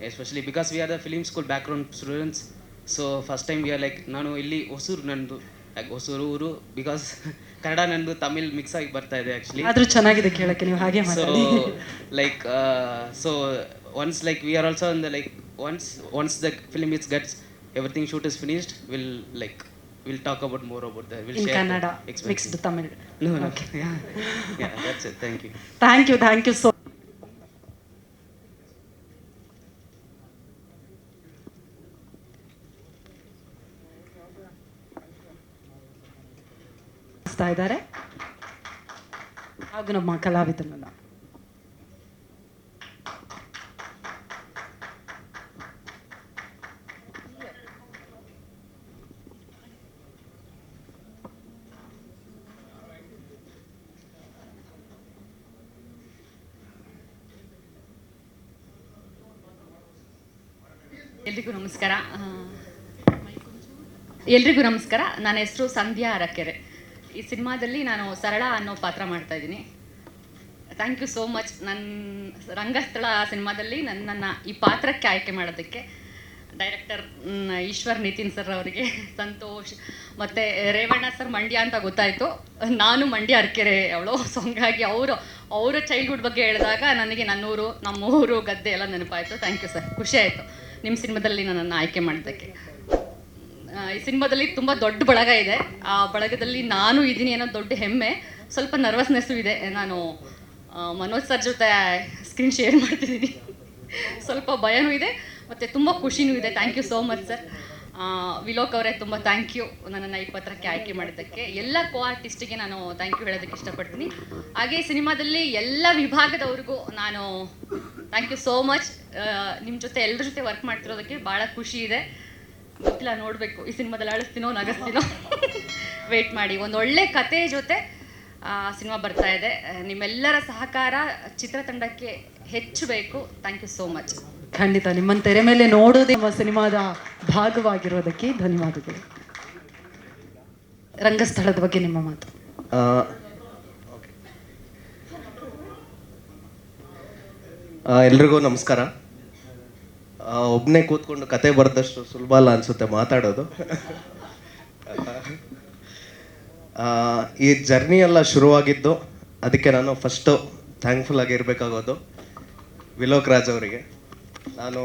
especially because we are the film school background students. So first time we are like ನಾನು ಇಲ್ಲಿ ಹೊಸೂರು ನಂದು like Hosur ಊರು because Kannada ನಂದು Tamil mix ಆಗಿ ಬರ್ತಾ ಇದೆ actually. ಆದ್ರೂ ಚೆನ್ನಾಗಿದೆ ಕೇಳಕ್ಕೆ, ನೀವು ಹಾಗೆ ಸೊ ಮಾತಾಡಿ. like so once like we are also in the like once the film is gets everything shoot is finished, we'll talk about more about that. We'll In share Kannada, the experience. mixed Tamil. No. Okay. Yeah, that's it. Thank you. Thank you so ಇದ್ದಾರೆ ಹಾಗೂ ನಮ್ಮ ಕಲಾವಿದರನ್ನ ಎಲ್ರಿಗೂ ನಮಸ್ಕಾರ. ನನ್ನ ಹೆಸರು ಸಂಧ್ಯಾ ಅರಕೆರೆ. ಈ ಸಿನಿಮಾದಲ್ಲಿ ನಾನು ಸರಳ ಅನ್ನೋ ಪಾತ್ರ ಮಾಡ್ತಾ ಇದ್ದೀನಿ. Thank you so much. ನನ್ನ ರಂಗಸ್ಥಳ ಸಿನಿಮಾದಲ್ಲಿ ನನ್ನನ್ನು ಈ ಪಾತ್ರಕ್ಕೆ ಆಯ್ಕೆ ಮಾಡೋದಕ್ಕೆ ಡೈರೆಕ್ಟರ್ ಈಶ್ವರ್ ನಿತಿನ್ ಸರ್ ಅವರಿಗೆ, ಸಂತೋಷ್ ಮತ್ತು ರೇವಣ್ಣ ಸರ್ ಮಂಡ್ಯ ಅಂತ ಗೊತ್ತಾಯಿತು. ನಾನು ಮಂಡ್ಯ ಅರಕೆರೆ ಅವಳು. ಸೊ ಹಂಗಾಗಿ ಅವರ ಚೈಲ್ಡ್ಹುಡ್ ಬಗ್ಗೆ ಹೇಳಿದಾಗ ನನಗೆ ನನ್ನೂರು, ನಮ್ಮೂರು, ಗದ್ದೆ ಎಲ್ಲ ನೆನಪಾಯಿತು. ಥ್ಯಾಂಕ್ ಯು ಸರ್, ಖುಷಿ ಆಯಿತು ನಿಮ್ಮ ಸಿನಿಮಾದಲ್ಲಿ ನನ್ನನ್ನು ಆಯ್ಕೆ ಮಾಡೋದಕ್ಕೆ. ಈ ಸಿನಿಮಾದಲ್ಲಿ ತುಂಬ ದೊಡ್ಡ ಬಳಗ ಇದೆ. ಆ ಬಳಗದಲ್ಲಿ ನಾನು ಇದ್ದೀನಿ ಅನ್ನೋ ದೊಡ್ಡ ಹೆಮ್ಮೆ. ಸ್ವಲ್ಪ ನರ್ವಸ್ನೆಸ್ಸು ಇದೆ. ನಾನು ಮನೋಜ್ ಸರ್ ಜೊತೆ ಸ್ಕ್ರೀನ್ ಶೇರ್ ಮಾಡ್ತಿದ್ದೀನಿ. ಸ್ವಲ್ಪ ಭಯನೂ ಇದೆ ಮತ್ತು ತುಂಬ ಖುಷಿನೂ ಇದೆ. Thank you so much sir. Vilok ಅವರೇ ತುಂಬ ಥ್ಯಾಂಕ್ ಯು ನನ್ನನ್ನು ಈ ಪತ್ರಕ್ಕೆ ಆಯ್ಕೆ ಮಾಡಿದ್ದಕ್ಕೆ. ಎಲ್ಲ ಕೋ ಆರ್ಟಿಸ್ಟಿಗೆ ನಾನು ಥ್ಯಾಂಕ್ ಯು ಹೇಳೋದಕ್ಕೆ ಇಷ್ಟಪಡ್ತೀನಿ. ಹಾಗೆ ಸಿನಿಮಾದಲ್ಲಿ ಎಲ್ಲ ವಿಭಾಗದವ್ರಿಗೂ ನಾನು ಥ್ಯಾಂಕ್ ಯು ಸೋ ಮಚ್. ನಿಮ್ಮ ಜೊತೆ ಎಲ್ಲರ ಜೊತೆ ವರ್ಕ್ ಮಾಡ್ತಿರೋದಕ್ಕೆ ಭಾಳ ಖುಷಿ ಇದೆ. ಗೊತ್ತಿಲ್ಲ, ನೋಡಬೇಕು ಈ ಸಿನಿಮಾದಲ್ಲಿ ಅಳಿಸ್ತೀನೋ ನಗಸ್ತೀನೋ. ವೆಯ್ಟ್ ಮಾಡಿ. ಒಂದು ಒಳ್ಳೆ ಕತೆ ಜೊತೆ ಸಿನಿಮಾ ಬರ್ತಾ ಇದೆ. ನಿಮ್ಮೆಲ್ಲರ ಸಹಕಾರ ಚಿತ್ರತಂಡಕ್ಕೆ ಹೆಚ್ಚು ಬೇಕು. Thank you so much. ಖಂಡಿತ ನಿಮ್ಮನ್ನು ತೆರೆ ಮೇಲೆ ನೋಡೋದೇ ನಮ್ಮ ಸಿನಿಮಾದ ಭಾಗವಾಗಿರೋದಕ್ಕೆ ಧನ್ಯವಾದಗಳು. ರಂಗಸ್ಥಳದ ಬಗ್ಗೆ ನಿಮ್ಮ ಮಾತು. ಎಲ್ರಿಗೂ ನಮಸ್ಕಾರ. ಒಬ್ಬನೇ ಕೂತ್ಕೊಂಡು ಕತೆ ಬರೆದಷ್ಟು ಸುಲಭ ಅಲ್ಲ ಅನಿಸುತ್ತೆ ಮಾತಾಡೋದು. ಈ ಜರ್ನಿ ಎಲ್ಲ ಶುರುವಾಗಿದ್ದು ಅದಕ್ಕೆ ನಾನು ಫಸ್ಟು ಥ್ಯಾಂಕ್ಫುಲ್ ಆಗಿರಬೇಕಾಗೋದು ವಿಲೋಕ್ ರಾಜ್ ಅವರಿಗೆ. ನಾನು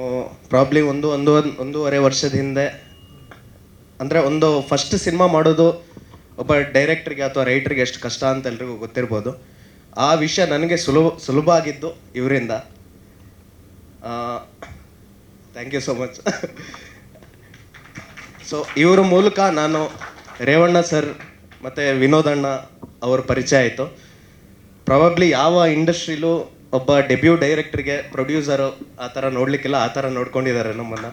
ಪ್ರಾಬ್ಲಿ ಒಂದೂವರೆ ವರ್ಷದ ಹಿಂದೆ, ಅಂದರೆ ಒಂದು ಫಸ್ಟ್ ಸಿನಿಮಾ ಮಾಡೋದು ಒಬ್ಬ ಡೈರೆಕ್ಟ್ರಿಗೆ ಅಥವಾ ರೈಟ್ರಿಗೆ ಎಷ್ಟು ಕಷ್ಟ ಅಂತ ಎಲ್ರಿಗೂ ಗೊತ್ತಿರ್ಬೋದು. ಆ ವಿಷಯ ನನಗೆ ಸುಲಭ ಆಗಿದ್ದು ಇವರಿಂದ. Thank you so much. So ಇವರ ಮೂಲಕ ನಾನು ರೇವಣ್ಣ ಸರ್ ಮತ್ತು ವಿನೋದ್ ಅಣ್ಣ ಅವ್ರ ಪರಿಚಯ ಆಯಿತು. ಪ್ರಾಬಬ್ಲಿ ಯಾವ ಇಂಡಸ್ಟ್ರಿಲೂ ಒಬ್ಬ ಡೆಬ್ಯೂ ಡೈರೆಕ್ಟ್ರಿಗೆ ಪ್ರೊಡ್ಯೂಸರು ಆ ಥರ ನೋಡಲಿಕ್ಕಿಲ್ಲ, ಆ ಥರ ನೋಡ್ಕೊಂಡಿದ್ದಾರೆ ನಮ್ಮನ್ನು.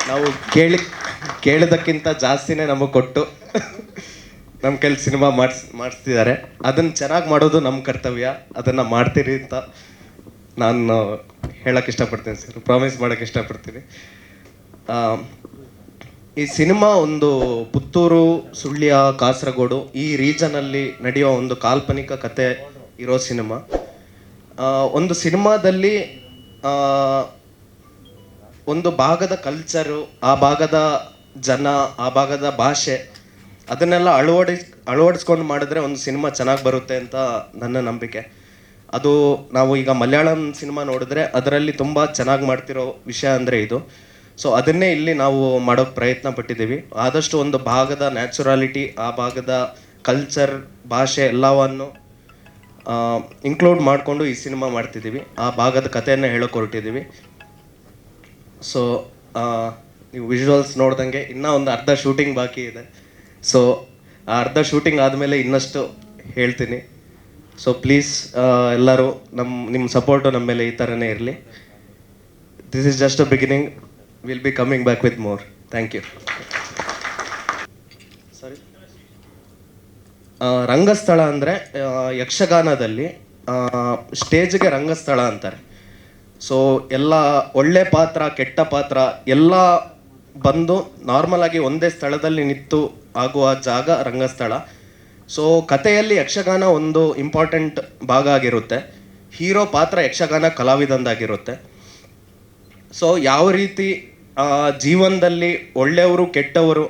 ನಾವು ಕೇಳಿದಕ್ಕಿಂತ ಜಾಸ್ತಿನೇ ನಮಗೆ ಕೊಟ್ಟು ನಮ್ಮ ಕೈಲಿ ಸಿನಿಮಾ ಮಾಡಿಸ್ತಿದ್ದಾರೆ. ಅದನ್ನು ಚೆನ್ನಾಗಿ ಮಾಡೋದು ನಮ್ಮ ಕರ್ತವ್ಯ. ಅದನ್ನು ಮಾಡ್ತೀರಿ ಅಂತ ನಾನು ಹೇಳೋಕ್ಕೆ ಇಷ್ಟಪಡ್ತೀನಿ ಸರ್, ಪ್ರಾಮಿಸ್ ಮಾಡೋಕ್ಕೆ ಇಷ್ಟಪಡ್ತೀನಿ. ಈ ಸಿನಿಮಾ ಒಂದು ಪುತ್ತೂರು, ಸುಳ್ಯ, ಕಾಸರಗೋಡು ಈ ರೀಜನಲ್ಲಿ ನಡೆಯೋ ಒಂದು ಕಾಲ್ಪನಿಕ ಕತೆ ಇರೋ ಸಿನಿಮಾ. ಒಂದು ಸಿನಿಮಾದಲ್ಲಿ ಒಂದು ಭಾಗದ ಕಲ್ಚರು, ಆ ಭಾಗದ ಜನ, ಆ ಭಾಗದ ಭಾಷೆ, ಅದನ್ನೆಲ್ಲ ಅಳವಡಿಸ್ಕೊಂಡು ಮಾಡಿದ್ರೆ ಒಂದು ಸಿನಿಮಾ ಚೆನ್ನಾಗಿ ಬರುತ್ತೆ ಅಂತ ನನ್ನ ನಂಬಿಕೆ. ಅದು ನಾವು ಈಗ ಮಲಯಾಳಂ ಸಿನಿಮಾ ನೋಡಿದ್ರೆ ಅದರಲ್ಲಿ ತುಂಬ ಚೆನ್ನಾಗಿ ಮಾಡ್ತಿರೋ ವಿಷಯ ಅಂದರೆ ಇದು. ಸೊ ಅದನ್ನೇ ಇಲ್ಲಿ ನಾವು ಮಾಡೋಕ್ಕೆ ಪ್ರಯತ್ನ ಪಟ್ಟಿದ್ದೀವಿ. ಆದಷ್ಟು ಒಂದು ಭಾಗದ ನ್ಯಾಚುರಾಲಿಟಿ, ಆ ಭಾಗದ ಕಲ್ಚರ್, ಭಾಷೆ ಎಲ್ಲವನ್ನು ಇನ್ಕ್ಲೂಡ್ ಮಾಡಿಕೊಂಡು ಈ ಸಿನಿಮಾ ಮಾಡ್ತಿದ್ದೀವಿ. ಆ ಭಾಗದ ಕಥೆಯನ್ನು ಹೇಳೋಕೆ ಹೊರಟಿದ್ದೀವಿ. ಸೊ ನೀವು ವಿಜುವಲ್ಸ್ ನೋಡ್ದಂಗೆ ಇನ್ನೂ ಒಂದು ಅರ್ಧ ಶೂಟಿಂಗ್ ಬಾಕಿ ಇದೆ. ಸೊ ಆ ಅರ್ಧ ಶೂಟಿಂಗ್ ಆದಮೇಲೆ ಇನ್ನಷ್ಟು ಹೇಳ್ತೀನಿ. ಸೊ ಪ್ಲೀಸ್ ಎಲ್ಲರೂ ನಿಮ್ಮ ಸಪೋರ್ಟು ನಮ್ಮ ಮೇಲೆ ಈ ಥರನೇ ಇರಲಿ. This is just a beginning. Will be coming back with more. Thank you. Sorry, ರಂಗಸ್ಥಳ ಅಂದರೆ ಯಕ್ಷಗಾನದಲ್ಲಿ ಸ್ಟೇಜ್ಗೆ ರಂಗಸ್ಥಳ ಅಂತಾರೆ. ಸೊ ಎಲ್ಲ ಒಳ್ಳೆ ಪಾತ್ರ, ಕೆಟ್ಟ ಪಾತ್ರ ಎಲ್ಲ ಬಂದು ನಾರ್ಮಲ್ ಆಗಿ ಒಂದೇ ಸ್ಥಳದಲ್ಲಿ ನಿಂತು ಆಗುವ ಜಾಗ ರಂಗಸ್ಥಳ. ಸೊ ಕಥೆಯಲ್ಲಿ ಯಕ್ಷಗಾನ ಒಂದು ಇಂಪಾರ್ಟೆಂಟ್ ಭಾಗ ಆಗಿರುತ್ತೆ. ಹೀರೋ ಪಾತ್ರ ಯಕ್ಷಗಾನ ಕಲಾವಿದಂದಾಗಿರುತ್ತೆ. ಸೊ ಯಾವ ರೀತಿ ಜೀವನದಲ್ಲಿ ಒಳ್ಳೆಯವರು ಕೆಟ್ಟವರು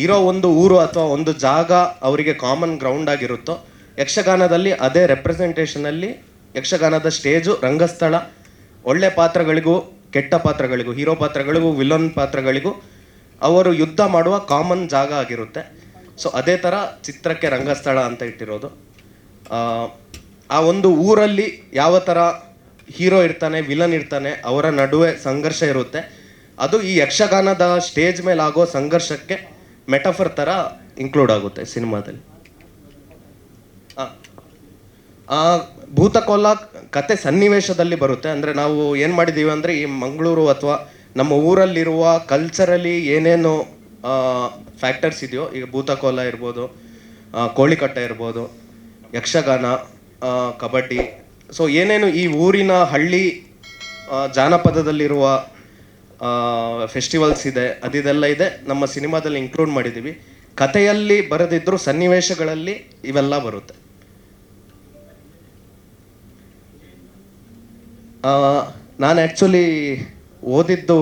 ಇರೋ ಒಂದು ಊರು ಅಥವಾ ಒಂದು ಜಾಗ ಅವರಿಗೆ ಕಾಮನ್ ಗ್ರೌಂಡ್ ಆಗಿರುತ್ತೋ, ಯಕ್ಷಗಾನದಲ್ಲಿ ಅದೇ ರೆಪ್ರೆಸೆಂಟೇಷನಲ್ಲಿ ಯಕ್ಷಗಾನದ ಸ್ಟೇಜು ರಂಗಸ್ಥಳ ಒಳ್ಳೆ ಪಾತ್ರಗಳಿಗೂ ಕೆಟ್ಟ ಪಾತ್ರಗಳಿಗೂ, ಹೀರೋ ಪಾತ್ರಗಳಿಗೂ ವಿಲನ್ ಪಾತ್ರಗಳಿಗೂ ಅವರು ಯುದ್ಧ ಮಾಡುವ ಕಾಮನ್ ಜಾಗ ಆಗಿರುತ್ತೆ. ಸೊ ಅದೇ ಥರ ಚಿತ್ರಕ್ಕೆ ರಂಗಸ್ಥಳ ಅಂತ ಇಟ್ಟಿರೋದು. ಆ ಒಂದು ಊರಲ್ಲಿ ಯಾವ ಥರ ಹೀರೋ ಇರ್ತಾನೆ, ವಿಲನ್ ಇರ್ತಾನೆ, ಅವರ ನಡುವೆ ಸಂಘರ್ಷ ಇರುತ್ತೆ. ಅದು ಈ ಯಕ್ಷಗಾನದ ಸ್ಟೇಜ್ ಮೇಲೆ ಆಗೋ ಸಂಘರ್ಷಕ್ಕೆ ಮೆಟಫರ್ ಥರ ಇನ್ಕ್ಲೂಡ್ ಆಗುತ್ತೆ ಸಿನಿಮಾದಲ್ಲಿ. ಭೂತಕೋಲ ಕತೆ ಸನ್ನಿವೇಶದಲ್ಲಿ ಬರುತ್ತೆ. ಅಂದರೆ ನಾವು ಏನು ಮಾಡಿದ್ದೀವಿ ಅಂದರೆ, ಈ ಮಂಗಳೂರು ಅಥವಾ ನಮ್ಮ ಊರಲ್ಲಿರುವ ಕಲ್ಚರಲಿ ಏನೇನು ಫ್ಯಾಕ್ಟರ್ಸ್ ಇದೆಯೋ, ಈಗ ಭೂತಕೋಲ ಇರ್ಬೋದು, ಕೋಳಿಕಟ್ಟ ಇರ್ಬೋದು, ಯಕ್ಷಗಾನ, ಕಬಡ್ಡಿ, ಸೊ ಏನೇನು ಈ ಊರಿನ ಹಳ್ಳಿ ಜಾನಪದದಲ್ಲಿರುವ ಫೆಸ್ಟಿವಲ್ಸ್ ಇದೆ, ಅದಿದೆಲ್ಲ ಇದೆ, ನಮ್ಮ ಸಿನಿಮಾದಲ್ಲಿ ಇನ್ಕ್ಲೂಡ್ ಮಾಡಿದ್ದೀವಿ. ಕಥೆಯಲ್ಲಿ ಬರೆದಿದ್ದರೂ ಸನ್ನಿವೇಶಗಳಲ್ಲಿ ಇವೆಲ್ಲ ಬರುತ್ತೆ. ನಾನು ಆ್ಯಕ್ಚುಲಿ ಓದಿದ್ದು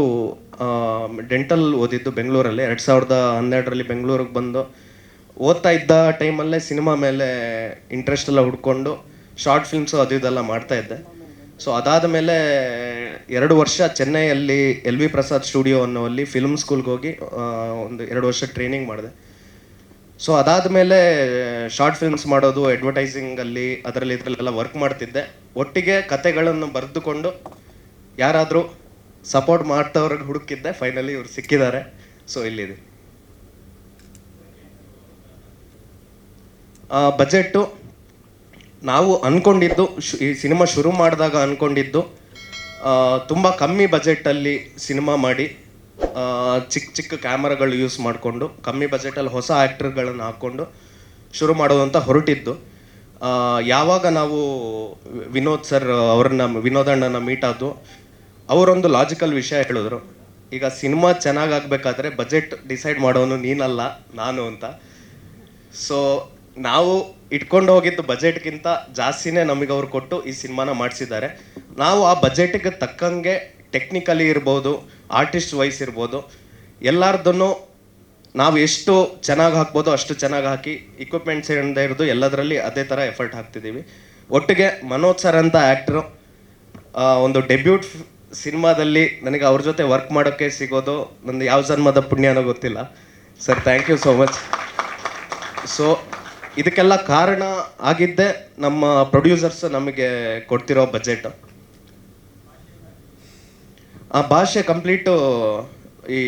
ಡೆಂಟಲ್ ಓದಿದ್ದು ಬೆಂಗಳೂರಲ್ಲಿ. 2012 ಬೆಂಗಳೂರಿಗೆ ಬಂದು ಓದ್ತಾ ಇದ್ದ ಟೈಮಲ್ಲೇ ಸಿನಿಮಾ ಮೇಲೆ ಇಂಟ್ರೆಸ್ಟ್ ಎಲ್ಲ ಹುಡ್ಕೊಂಡು ಶಾರ್ಟ್ ಫಿಲ್ಮ್ಸು ಅದು ಇದೆಲ್ಲ ಮಾಡ್ತಾಯಿದ್ದೆ. ಸೊ ಅದಾದ ಮೇಲೆ 2 ವರ್ಷ ಚೆನ್ನೈಯಲ್ಲಿ LV ಪ್ರಸಾದ್ ಸ್ಟುಡಿಯೋ ಅನ್ನೋಲ್ಲಿ ಫಿಲ್ಮ್ ಸ್ಕೂಲ್ಗೆ ಹೋಗಿ ಒಂದು 2 ವರ್ಷ ಟ್ರೈನಿಂಗ್ ಮಾಡಿದೆ. ಸೊ ಅದಾದ ಮೇಲೆ ಶಾರ್ಟ್ ಫಿಲ್ಮ್ಸ್ ಮಾಡೋದು, ಅಡ್ವರ್ಟೈಸಿಂಗಲ್ಲಿ ಅದರಲ್ಲಿ ಇದರಲ್ಲೆಲ್ಲ ವರ್ಕ್ ಮಾಡ್ತಿದ್ದೆ. ಒಟ್ಟಿಗೆ ಕತೆಗಳನ್ನು ಬರೆದುಕೊಂಡು ಯಾರಾದರೂ ಸಪೋರ್ಟ್ ಮಾಡ್ತವ್ರಿಗೆ ಹುಡುಕಿದ್ದೆ. ಫೈನಲಿ ಇವ್ರು ಸಿಕ್ಕಿದ್ದಾರೆ. ಸೊ ಇಲ್ಲಿದೆ. ಬಜೆಟ್ಟು ನಾವು ಅಂದ್ಕೊಂಡಿದ್ದು, ಈ ಸಿನಿಮಾ ಶುರು ಮಾಡಿದಾಗ ಅಂದ್ಕೊಂಡಿದ್ದು ತುಂಬ ಕಮ್ಮಿ ಬಜೆಟಲ್ಲಿ ಸಿನಿಮಾ ಮಾಡಿ, ಚಿಕ್ಕ ಚಿಕ್ಕ ಕ್ಯಾಮರಾಗಳು ಯೂಸ್ ಮಾಡಿಕೊಂಡು ಕಮ್ಮಿ ಬಜೆಟಲ್ಲಿ ಹೊಸ ಆ್ಯಕ್ಟರ್ಗಳನ್ನು ಹಾಕ್ಕೊಂಡು ಶುರು ಮಾಡೋದು ಅಂತ ಹೊರಟಿದ್ದು. ಯಾವಾಗ ನಾವು ವಿನೋದ್ ಸರ್ ಅವ್ರನ್ನ, ವಿನೋದಣ್ಣನ ಮೀಟ್ ಆದ್ದು, ಅವರೊಂದು ಲಾಜಿಕಲ್ ವಿಷಯ ಹೇಳಿದ್ರು. ಈಗ ಸಿನಿಮಾ ಚೆನ್ನಾಗಾಗಬೇಕಾದ್ರೆ ಬಜೆಟ್ ಡಿಸೈಡ್ ಮಾಡೋನು ನೀನಲ್ಲ, ನಾನು ಅಂತ. ಸೊ ನಾವು ಇಟ್ಕೊಂಡು ಹೋಗಿದ್ದು ಬಜೆಟ್ಗಿಂತ ಜಾಸ್ತಿನೇ ನಮಗೆ ಅವ್ರು ಕೊಟ್ಟು ಈ ಸಿನಿಮಾನ ಮಾಡಿಸಿದ್ದಾರೆ. ನಾವು ಆ ಬಜೆಟಿಗೆ ತಕ್ಕಂಗೆ ಟೆಕ್ನಿಕಲಿ ಇರ್ಬೋದು, ಆರ್ಟಿಸ್ಟ್ ವೈಸ್ ಇರ್ಬೋದು, ಎಲ್ಲರದನ್ನು ನಾವು ಎಷ್ಟು ಚೆನ್ನಾಗಿ ಹಾಕ್ಬೋದು ಅಷ್ಟು ಚೆನ್ನಾಗಿ ಹಾಕಿ, ಇಕ್ವಿಪ್ಮೆಂಟ್ಸ್ ಇಂದ ಹಿಡಿದು ಎಲ್ಲದರಲ್ಲಿ ಅದೇ ಥರ ಎಫರ್ಟ್ ಹಾಕ್ತಿದ್ದೀವಿ. ಒಟ್ಟಿಗೆ ಮನೋಜ್ ಸರ್ ಅಂತ ಆ್ಯಕ್ಟ್ರು ಒಂದು ಡೆಬ್ಯೂಟ್ ಸಿನಿಮಾದಲ್ಲಿ ನನಗೆ ಅವ್ರ ಜೊತೆ ವರ್ಕ್ ಮಾಡೋಕ್ಕೆ ಸಿಗೋದು ನಂದು ಯಾವ ಜನ್ಮದ ಪುಣ್ಯನೋ ಗೊತ್ತಿಲ್ಲ. Sir thank you so much. So ಇದಕ್ಕೆಲ್ಲ ಕಾರಣ ಆಗಿದ್ದೇ ನಮ್ಮ ಪ್ರೊಡ್ಯೂಸರ್ಸ್ ನಮಗೆ ಕೊಡ್ತಿರೋ ಬಜೆಟ್. ಆ ಭಾಷೆ ಕಂಪ್ಲೀಟು ಈ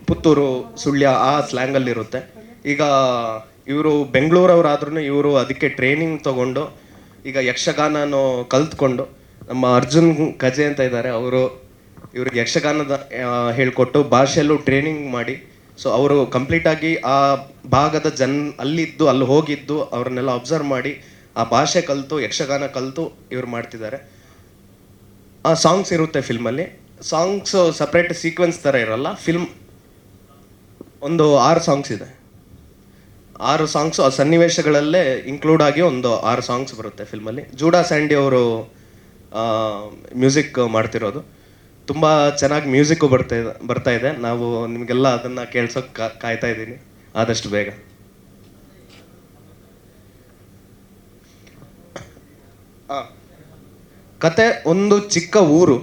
ಪುತ್ತೂರು, ಸುಳ್ಯ ಆ ಸ್ಲ್ಯಾಂಗಲ್ಲಿರುತ್ತೆ. ಈಗ ಇವರು ಬೆಂಗಳೂರವರಾದ್ರೂ ಇವರು ಅದಕ್ಕೆ ಟ್ರೈನಿಂಗ್ ತೊಗೊಂಡು ಈಗ ಯಕ್ಷಗಾನನೂ ಕಲ್ತ್ಕೊಂಡು, ನಮ್ಮ ಅರ್ಜುನ್ ಕಜೆ ಅಂತ ಇದ್ದಾರೆ, ಅವರು ಇವ್ರಿಗೆ ಯಕ್ಷಗಾನದ ಹೇಳಿಕೊಟ್ಟು ಭಾಷೆಯಲ್ಲೂ ಟ್ರೈನಿಂಗ್ ಮಾಡಿ, ಸೊ ಅವರು ಕಂಪ್ಲೀಟಾಗಿ ಆ ಭಾಗದ ಅಲ್ಲಿದ್ದು ಅಲ್ಲಿ ಹೋಗಿದ್ದು ಅವ್ರನ್ನೆಲ್ಲ ಅಬ್ಸರ್ವ್ ಮಾಡಿ ಆ ಭಾಷೆ ಕಲಿತು ಯಕ್ಷಗಾನ ಕಲಿತು ಇವ್ರು ಮಾಡ್ತಿದ್ದಾರೆ. ಆ ಸಾಂಗ್ಸ್ ಇರುತ್ತೆ ಫಿಲ್ಮಲ್ಲಿ. ಸಾಂಗ್ಸು ಸಪ್ರೇಟ್ ಸೀಕ್ವೆನ್ಸ್ ಥರ ಇರಲ್ಲ. ಫಿಲ್ಮ್ ಒಂದು 6 ಸಾಂಗ್ಸ್ ಇದೆ. 6 ಸಾಂಗ್ಸು ಆ ಸನ್ನಿವೇಶಗಳಲ್ಲೇ ಇನ್ಕ್ಲೂಡ್ ಆಗಿ ಒಂದು 6 ಸಾಂಗ್ಸ್ ಬರುತ್ತೆ ಫಿಲ್ಮಲ್ಲಿ. ಜೂಡಾ ಸ್ಯಾಂಡಿ ಅವರು ಮ್ಯೂಸಿಕ್ ಮಾಡ್ತಿರೋದು. ತುಂಬ ಚೆನ್ನಾಗಿ ಮ್ಯೂಸಿಕ್ಕು ಬರ್ತಾ ಇದೆ. ನಾವು ನಿಮಗೆಲ್ಲ ಅದನ್ನು ಕೇಳ್ಸೋಕೆ ಕಾಯ್ತಾ ಇದ್ದೀನಿ ಆದಷ್ಟು ಬೇಗ. ಕತೆ ಒಂದು ಚಿಕ್ಕ ಊರು,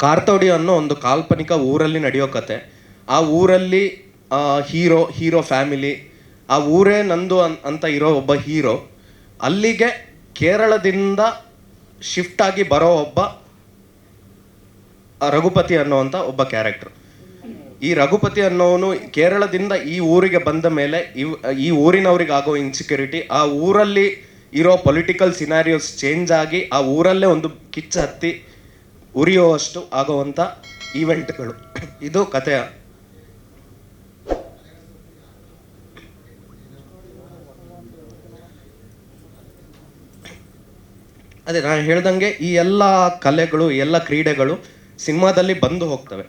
ಕಾರ್ತೋಡಿ ಅನ್ನೋ ಒಂದು ಕಾಲ್ಪನಿಕ ಊರಲ್ಲಿ ನಡೆಯೋ ಕತೆ. ಆ ಊರಲ್ಲಿ ಹೀರೋ ಫ್ಯಾಮಿಲಿ, ಆ ಊರೇ ನಂದು ಅಂತ ಇರೋ ಒಬ್ಬ ಹೀರೋ ಅಲ್ಲಿಗೆ ಕೇರಳದಿಂದ ಶಿಫ್ಟ್ ಆಗಿ ಬರೋ ಒಬ್ಬ ರಘುಪತಿ ಅನ್ನೋವಂಥ ಒಬ್ಬ ಕ್ಯಾರೆಕ್ಟರ್. ಈ ರಘುಪತಿ ಅನ್ನೋನು ಕೇರಳದಿಂದ ಈ ಊರಿಗೆ ಬಂದ ಮೇಲೆ ಈ ಊರಿನವ್ರಿಗೆ ಆಗೋ ಇನ್ಸೆಕ್ಯೂರಿಟಿ, ಆ ಊರಲ್ಲಿ ಇರೋ ಪೊಲಿಟಿಕಲ್ ಸಿನಾರಿಯೋಸ್ ಚೇಂಜ್ ಆಗಿ ಆ ಊರಲ್ಲೇ ಒಂದು ಕಿಚ್ಚ ಹತ್ತಿ ಉರಿಯುವಷ್ಟು ಆಗೋವಂಥ ಈವೆಂಟ್ಗಳು. ಇದು ಕಥೆಯ. ಅದೇ ನಾನು ಹೇಳ್ದಂಗೆ ಈ ಎಲ್ಲ ಕಲೆಗಳು, ಎಲ್ಲ ಕ್ರೀಡೆಗಳು ಸಿನಿಮಾದಲ್ಲಿ ಬಂದು ಹೋಗ್ತವೆ.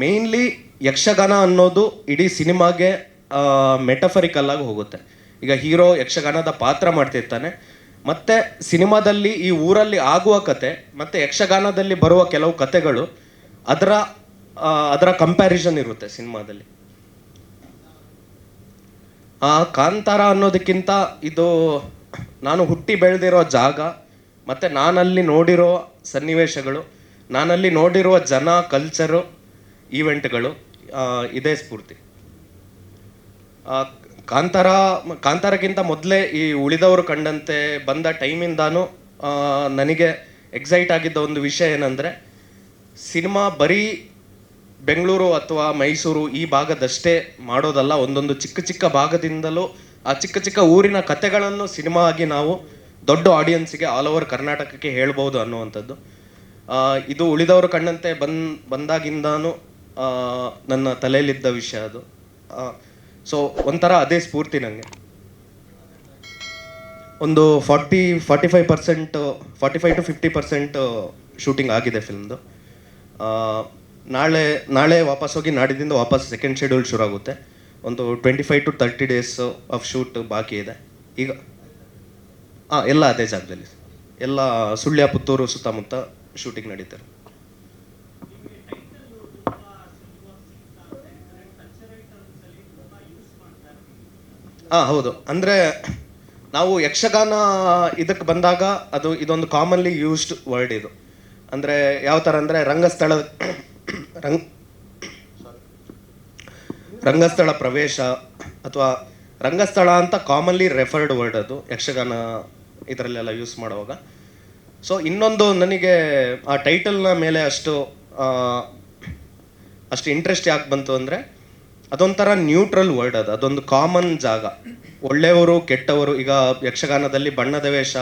ಮೇಯ್ನ್ಲಿ ಯಕ್ಷಗಾನ ಅನ್ನೋದು ಇಡೀ ಸಿನಿಮಾಗೆ ಮೆಟಫರಿಕಲ್ ಆಗಿ ಹೋಗುತ್ತೆ. ಈಗ ಹೀರೋ ಯಕ್ಷಗಾನದ ಪಾತ್ರ ಮಾಡ್ತಿರ್ತಾನೆ, ಮತ್ತು ಸಿನಿಮಾದಲ್ಲಿ ಈ ಊರಲ್ಲಿ ಆಗುವ ಕತೆ ಮತ್ತು ಯಕ್ಷಗಾನದಲ್ಲಿ ಬರುವ ಕೆಲವು ಕತೆಗಳು ಅದರ ಕಂಪ್ಯಾರಿಸನ್ ಇರುತ್ತೆ ಸಿನಿಮಾದಲ್ಲಿ. ಕಾಂತಾರ ಅನ್ನೋದಕ್ಕಿಂತ ಇದು ನಾನು ಹುಟ್ಟಿ ಬೆಳೆದಿರೋ ಜಾಗ, ಮತ್ತು ನಾನಲ್ಲಿ ನೋಡಿರೋ ಸನ್ನಿವೇಶಗಳು, ನಾನಲ್ಲಿ ನೋಡಿರುವ ಜನ, ಕಲ್ಚರು, ಈವೆಂಟ್ಗಳು, ಇದೇ ಸ್ಫೂರ್ತಿ. ಕಾಂತಾರಕ್ಕಿಂತ ಮೊದಲೇ ಈ ಉಳಿದವರು ಕಂಡಂತೆ ಬಂದ ಟೈಮಿಂದಾನು ನನಗೆ ಎಕ್ಸೈಟ್ ಆಗಿದ್ದ ಒಂದು ವಿಷಯ ಏನಂದರೆ, ಸಿನಿಮಾ ಬರೀ ಬೆಂಗಳೂರು ಅಥವಾ ಮೈಸೂರು ಈ ಭಾಗದಷ್ಟೇ ಮಾಡೋದಲ್ಲ, ಒಂದೊಂದು ಚಿಕ್ಕ ಚಿಕ್ಕ ಭಾಗದಿಂದಲೂ ಆ ಚಿಕ್ಕ ಚಿಕ್ಕ ಊರಿನ ಕತೆಗಳನ್ನು ಸಿನಿಮಾ ಆಗಿ ನಾವು ದೊಡ್ಡ ಆಡಿಯನ್ಸಿಗೆ ಆಲ್ ಓವರ್ ಕರ್ನಾಟಕಕ್ಕೆ ಹೇಳ್ಬೋದು ಅನ್ನುವಂಥದ್ದು. ಇದು ಉಳಿದವರು ಕಂಡಂತೆ ಬಂದಾಗಿಂದಾನು ನನ್ನ ತಲೆಯಲ್ಲಿದ್ದ ವಿಷಯ ಅದು. ಸೊ ಒಂಥರ ಅದೇ ಸ್ಫೂರ್ತಿ ನನಗೆ. ಒಂದು 45% 45 to 50% ಶೂಟಿಂಗ್ ಆಗಿದೆ ಫಿಲ್ಮ್ದು. ನಾಳೆ ವಾಪಸ್ ಹೋಗಿ ನಾಡಿದಿಂದ ವಾಪಸ್ ಸೆಕೆಂಡ್ ಶೆಡ್ಯೂಲ್ ಶುರು ಆಗುತ್ತೆ. ಒಂದು 25 to 30 days ಆಫ್ ಶೂಟ್ ಬಾಕಿ ಇದೆ ಈಗ. ಎಲ್ಲ ಅದೇ ಜಾಗದಲ್ಲಿ, ಎಲ್ಲ ಸುಳ್ಯ, ಪುತ್ತೂರು ಸುತ್ತಮುತ್ತ ಶೂಟಿಂಗ್ ನಡೀತಾರೆ. ಹೌದು. ಅಂದರೆ ನಾವು ಯಕ್ಷಗಾನ ಇದಕ್ಕೆ ಬಂದಾಗ ಇದೊಂದು ಕಾಮನ್ಲಿ ಯೂಸ್ಡ್ ವರ್ಡ್ ಇದು. ಅಂದರೆ ಯಾವ ಥರ ಅಂದರೆ ರಂಗಸ್ಥಳ ಪ್ರವೇಶ ಅಥವಾ ರಂಗಸ್ಥಳ ಅಂತ ಕಾಮನ್ಲಿ ರೆಫರ್ಡ್ ವರ್ಡ್ ಅದು ಯಕ್ಷಗಾನ ಇದರಲ್ಲೆಲ್ಲ ಯೂಸ್ ಮಾಡುವಾಗ. ಸೊ ಇನ್ನೊಂದು ನನಗೆ ಆ ಟೈಟಲ್ನ ಮೇಲೆ ಅಷ್ಟು ಇಂಟ್ರೆಸ್ಟ್ ಯಾಕೆ ಬಂತು ಅಂದರೆ, ಅದೊಂಥರ ನ್ಯೂಟ್ರಲ್ ವರ್ಡ್ ಅದೊಂದು ಕಾಮನ್ ಜಾಗ. ಒಳ್ಳೆಯವರು ಕೆಟ್ಟವರು, ಈಗ ಯಕ್ಷಗಾನದಲ್ಲಿ ಬಣ್ಣದ ವೇಷ,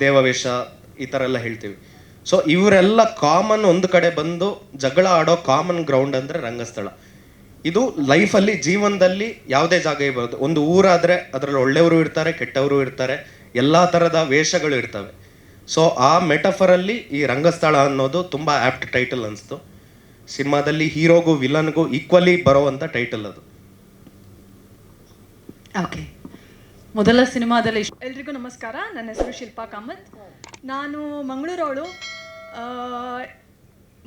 ದೇವವೇಷ ಈ ಥರ ಎಲ್ಲ ಹೇಳ್ತೀವಿ. ಸೊ ಇವರೆಲ್ಲ ಕಾಮನ್ ಒಂದು ಕಡೆ ಬಂದು ಜಗಳ ಆಡೋ ಕಾಮನ್ ಗ್ರೌಂಡ್ ಅಂದರೆ ರಂಗಸ್ಥಳ. ಇದು ಲೈಫಲ್ಲಿ, ಜೀವನದಲ್ಲಿ ಯಾವುದೇ ಜಾಗ ಇರ್ಬೋದು. ಒಂದು ಊರಾದರೆ ಅದರಲ್ಲಿ ಒಳ್ಳೆಯವರು ಇರ್ತಾರೆ, ಕೆಟ್ಟವರು ಇರ್ತಾರೆ, ಎಲ್ಲ ಥರದ ವೇಷಗಳು ಇರ್ತವೆ. ಸೊ ಆ ಮೆಟಫರಲ್ಲಿ ಈ ರಂಗಸ್ಥಳ ಅನ್ನೋದು ತುಂಬ ಆ್ಯಪ್ಟ್ ಟೈಟಲ್ ಅನಿಸ್ತು. ಸಿನಿಮಾದಲ್ಲಿ ಹೀರೋಗೂ ವಿಲನ್ಗೂ ಈಕ್ವಲಿ ಬರೋವಂಥ ಟೈಟಲ್ ಅದು. ಓಕೆ, ಮೊದಲ ಸಿನಿಮಾದಲ್ಲಿ ಎಲ್ರಿಗೂ ನಮಸ್ಕಾರ. ನನ್ನ ಹೆಸರು ಶಿಲ್ಪಾ ಕಾಮತ್. ನಾನು ಮಂಗಳೂರವಳು.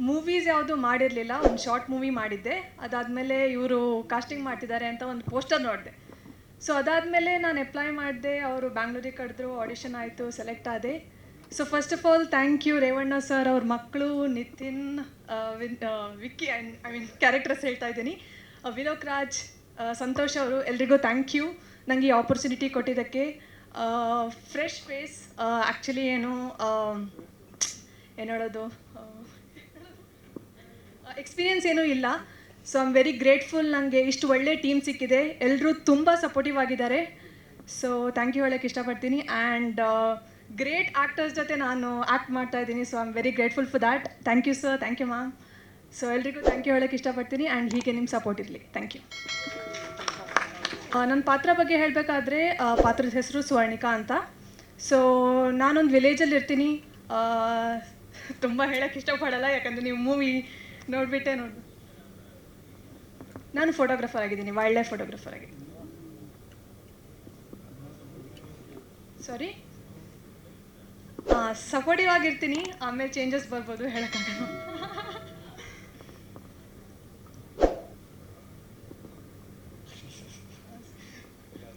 ಮೂವೀಸ್ ಯಾವುದು ಮಾಡಿರಲಿಲ್ಲ, ಒಂದು ಶಾರ್ಟ್ ಮೂವಿ ಮಾಡಿದ್ದೆ. ಅದಾದಮೇಲೆ ಇವರು ಕಾಸ್ಟಿಂಗ್ ಮಾಡ್ತಿದ್ದಾರೆ ಅಂತ ಒಂದು ಪೋಸ್ಟರ್ ನೋಡಿದೆ. ಸೊ ಅದಾದಮೇಲೆ ನಾನು ಅಪ್ಲೈ ಮಾಡಿದೆ, ಅವರು ಬ್ಯಾಂಗ್ಳೂರಿಗೆ ಕರೆದ್ರು, ಆಡಿಷನ್ ಆಯಿತು, ಸೆಲೆಕ್ಟ್ ಆದೆ. So first of all thank you Revanna sir, ಅವ್ರ ಮಕ್ಕಳು Nitin, Vicky, I mean characters ಹೇಳ್ತಾ ಇದ್ದೀನಿ, ವಿನೋಕ್ ರಾಜ್, ಸಂತೋಷ್ ಅವರು, ಎಲ್ರಿಗೂ ಥ್ಯಾಂಕ್ ಯು ನನಗೆ ಈ ಆಪರ್ಚುನಿಟಿ ಕೊಟ್ಟಿದ್ದಕ್ಕೆ. ಫ್ರೆಶ್ ಫೇಸ್, ಆ್ಯಕ್ಚುಲಿ ಏನು ಹೇಳೋದು, ಎಕ್ಸ್ಪೀರಿಯನ್ಸ್ ಏನೂ ಇಲ್ಲ. So I am very grateful, ನನಗೆ ಇಷ್ಟು ಒಳ್ಳೆ ಟೀಮ್ ಸಿಕ್ಕಿದೆ, ಎಲ್ಲರೂ ತುಂಬ ಸಪೋರ್ಟಿವ್ ಆಗಿದ್ದಾರೆ. ಸೊ ಥ್ಯಾಂಕ್ ಯು ಹೇಳೋಕ್ಕೆ ಇಷ್ಟಪಡ್ತೀನಿ. ಆ್ಯಂಡ್ ಗ್ರೇಟ್ ಆ್ಯಕ್ಟರ್ಸ್ ಜೊತೆ ನಾನು ಆ್ಯಕ್ಟ್ ಮಾಡ್ತಾ ಇದ್ದೀನಿ. So I am very grateful for that. Thank you sir, thank you ma'am. So ಎಲ್ರಿಗೂ ಥ್ಯಾಂಕ್ ಯು ಹೇಳೋಕ್ಕೆ ಇಷ್ಟಪಡ್ತೀನಿ. ಆ್ಯಂಡ್ ಹೀಗೆ ನಿಮ್ಮ ಸಪೋರ್ಟ್ ಇರಲಿ. Thank you. ನನ್ನ ಪಾತ್ರ ಬಗ್ಗೆ ಹೇಳಬೇಕಾದ್ರೆ, ಪಾತ್ರದ ಹೆಸರು ಸ್ವರ್ಣಿಕಾ ಅಂತ. ಸೊ ನಾನೊಂದು ವಿಲೇಜಲ್ಲಿ ಇರ್ತೀನಿ. ತುಂಬ ಹೇಳೋಕ್ಕೆ ಇಷ್ಟಪಡಲ್ಲ, ಯಾಕಂದರೆ ನೀವು ಮೂವಿ ನೋಡಿಬಿಟ್ಟೆ ನಾನು ಫೋಟೋಗ್ರಾಫರ್ ಆಗಿದ್ದೀನಿ, ವೈಲ್ಡ್ ಲೈಫ್ ಫೋಟೋಗ್ರಾಫರ್ ಆಗಿ. ಸಾರಿ, ಸಪೋರ್ಟಿವ್ ಆಗಿರ್ತೀನಿ, ಆಮೇಲೆ ಚೇಂಜಸ್ ಬರ್ಬೋದು, ಹೇಳೋಕ್ಕಾಗಲ್ಲ.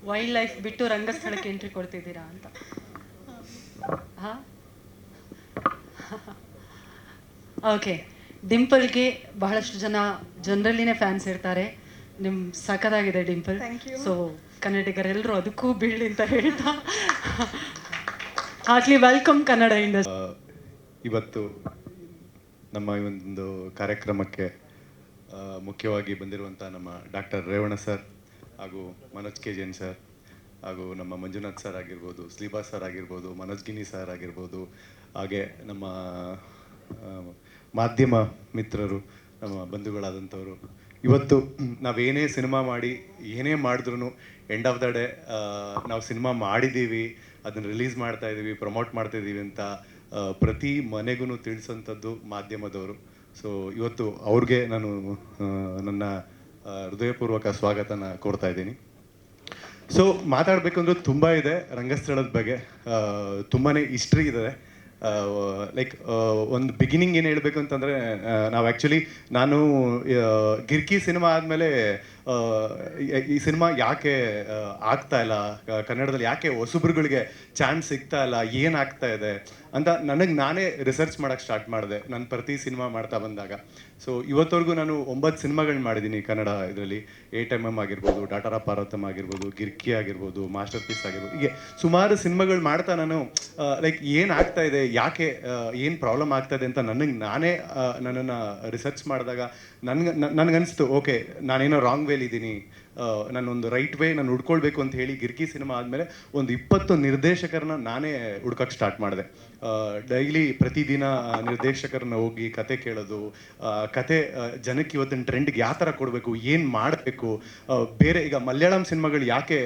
ವೈಲ್ಡ್ ಲೈಫ್ ಬಿಟ್ಟು ರಂಗಸ್ಥಳಕ್ಕೆ ಎಂಟ್ರಿ ಕೊಡ್ತಿದ್ದೀರಾ ಅಂತ. ಹಾಂ, ಓಕೆ. ಡಿಂಪಲ್ಗೆ ಬಹಳಷ್ಟು ಜನರಲ್ಲಿನೇ ಫ್ಯಾನ್ಸ್ ಇರ್ತಾರೆ. ನಿಮ್ಮ ಸಖತ್ತಾಗಿದೆ ಡಿಂಪಲ್. ಸೊ ಕನ್ನಡಿಗರೆಲ್ಲರೂ ಅದಕ್ಕೂ ಬೀಳಿ ಅಂತ ಹೇಳ್ತಾ ಹಾರ್ಟ್ಲಿ ವೆಲ್ಕಮ್ ಕನ್ನಡ ಇಂಡಸ್ಟ್ರಿ. ಇವತ್ತು ನಮ್ಮ ಈ ಒಂದು ಕಾರ್ಯಕ್ರಮಕ್ಕೆ ಮುಖ್ಯವಾಗಿ ಬಂದಿರುವಂಥ ನಮ್ಮ ಡಾಕ್ಟರ್ ರೇವಣ್ಣ ಸರ್ ಹಾಗೂ ಮನೋಜ್ ಕೆ ಜೈನ್ ಸರ್ ಹಾಗೂ ನಮ್ಮ ಮಂಜುನಾಥ್ ಸರ್ ಆಗಿರ್ಬೋದು, ಸ್ಲೀಬಾ ಸರ್ ಆಗಿರ್ಬೋದು, ಮನೋಜ್ ಗಿನಿ ಸರ್ ಆಗಿರ್ಬೋದು, ಹಾಗೆ ನಮ್ಮ ಮಾಧ್ಯಮ ಮಿತ್ರರು, ನಮ್ಮ ಬಂಧುಗಳಾದಂಥವರು. ಇವತ್ತು ನಾವೇನೇ ಸಿನಿಮಾ ಮಾಡಿ ಏನೇ ಮಾಡಿದ್ರೂ ಎಂಡ್ ಆಫ್ ದ ಡೇ ನಾವು ಸಿನಿಮಾ ಮಾಡಿದ್ದೀವಿ, ಅದನ್ನು ರಿಲೀಸ್ ಮಾಡ್ತಾಯಿದ್ದೀವಿ, ಪ್ರಮೋಟ್ ಮಾಡ್ತಾಯಿದ್ದೀವಿ ಅಂತ ಪ್ರತಿ ಮನೆಗೂ ತಿಳಿಸೋಂಥದ್ದು ಮಾಧ್ಯಮದವರು. ಸೊ ಇವತ್ತು ಅವ್ರಿಗೆ ನಾನು ನನ್ನ ಹೃದಯಪೂರ್ವಕ ಸ್ವಾಗತನ ಕೋರ್ತಾ ಇದ್ದೀನಿ. ಸೊ ಮಾತಾಡಬೇಕಂದ್ರೂ ತುಂಬ ಇದೆ ರಂಗಸ್ಥಳದ ಬಗ್ಗೆ, ತುಂಬಾ ಹಿಸ್ಟ್ರಿ ಇದೆ. ಲೈಕ್ ಒಂದು ಬಿಗಿನಿಂಗ್ ಏನು ಹೇಳಬೇಕು ಅಂತಂದರೆ, ನಾವು ಆ್ಯಕ್ಚುಲಿ ನಾನು ಗಿರ್ಕಿ ಸಿನಿಮಾ ಆದಮೇಲೆ ಈ ಸಿನಿಮಾ ಯಾಕೆ ಆಗ್ತಾ ಇಲ್ಲ, ಕನ್ನಡದಲ್ಲಿ ಯಾಕೆ ಹೊಸಬ್ರುಗಳಿಗೆ ಚಾನ್ಸ್ ಸಿಗ್ತಾ ಇಲ್ಲ, ಏನಾಗ್ತಾ ಇದೆ ಅಂತ ನನಗೆ ನಾನೇ ರಿಸರ್ಚ್ ಮಾಡೋಕ್ಕೆ ಸ್ಟಾರ್ಟ್ ಮಾಡಿದೆ ನಾನು ಪ್ರತಿ ಸಿನಿಮಾ ಮಾಡ್ತಾ ಬಂದಾಗ. ಸೊ ಇವತ್ತವರೆಗೂ ನಾನು 9 ಸಿನಿಮಾಗಳು ಮಾಡಿದ್ದೀನಿ ಕನ್ನಡ ಇದರಲ್ಲಿ. 8mm ಆಗಿರ್ಬೋದು, ಟಾಟಾರ ಪಾರ್ವತಮ್ ಆಗಿರ್ಬೋದು, ಗಿರ್ಕಿ ಆಗಿರ್ಬೋದು, ಮಾಸ್ಟರ್ ಪೀಸ್ ಆಗಿರ್ಬೋದು, ಹೀಗೆ ಸುಮಾರು ಸಿನಿಮಾಗಳು ಮಾಡ್ತಾ ನಾನು ಲೈಕ್ ಏನಾಗ್ತಾ ಇದೆ, ಯಾಕೆ ಏನು ಪ್ರಾಬ್ಲಮ್ ಆಗ್ತಾ ಇದೆ ಅಂತ ನಾನೇ ನನ್ನನ್ನು ರಿಸರ್ಚ್ ಮಾಡಿದಾಗ ನನಗನ್ನಿಸ್ತು, ಓಕೆ ನಾನೇನೋ ರಾಂಗ್ ವೇಲಿ ಇದ್ದೀನಿ, ನಾನೊಂದು ರೈಟ್ ವೇ ನಾನು ಹುಡ್ಕೊಳ್ಬೇಕು ಅಂತ ಹೇಳಿ ಗಿರ್ಕಿ ಸಿನಿಮಾ ಆದಮೇಲೆ ಒಂದು 20 ನಿರ್ದೇಶಕರನ್ನ ನಾನೇ ಹುಡ್ಕಕ್ಕೆ ಸ್ಟಾರ್ಟ್ ಮಾಡಿದೆ. ಡೈಲಿ ಪ್ರತಿದಿನ ನಿರ್ದೇಶಕರನ್ನ ಹೋಗಿ ಕತೆ ಕೇಳೋದು, ಕತೆ ಜನಕ್ಕೆ ಇವತ್ತಿನ ಟ್ರೆಂಡ್ಗೆ ಯಾವ ಥರ ಕೊಡಬೇಕು, ಏನು ಮಾಡಬೇಕು, ಬೇರೆ ಈಗ ಮಲಯಾಳಂ ಸಿನಿಮಾಗಳು ಯಾಕೆ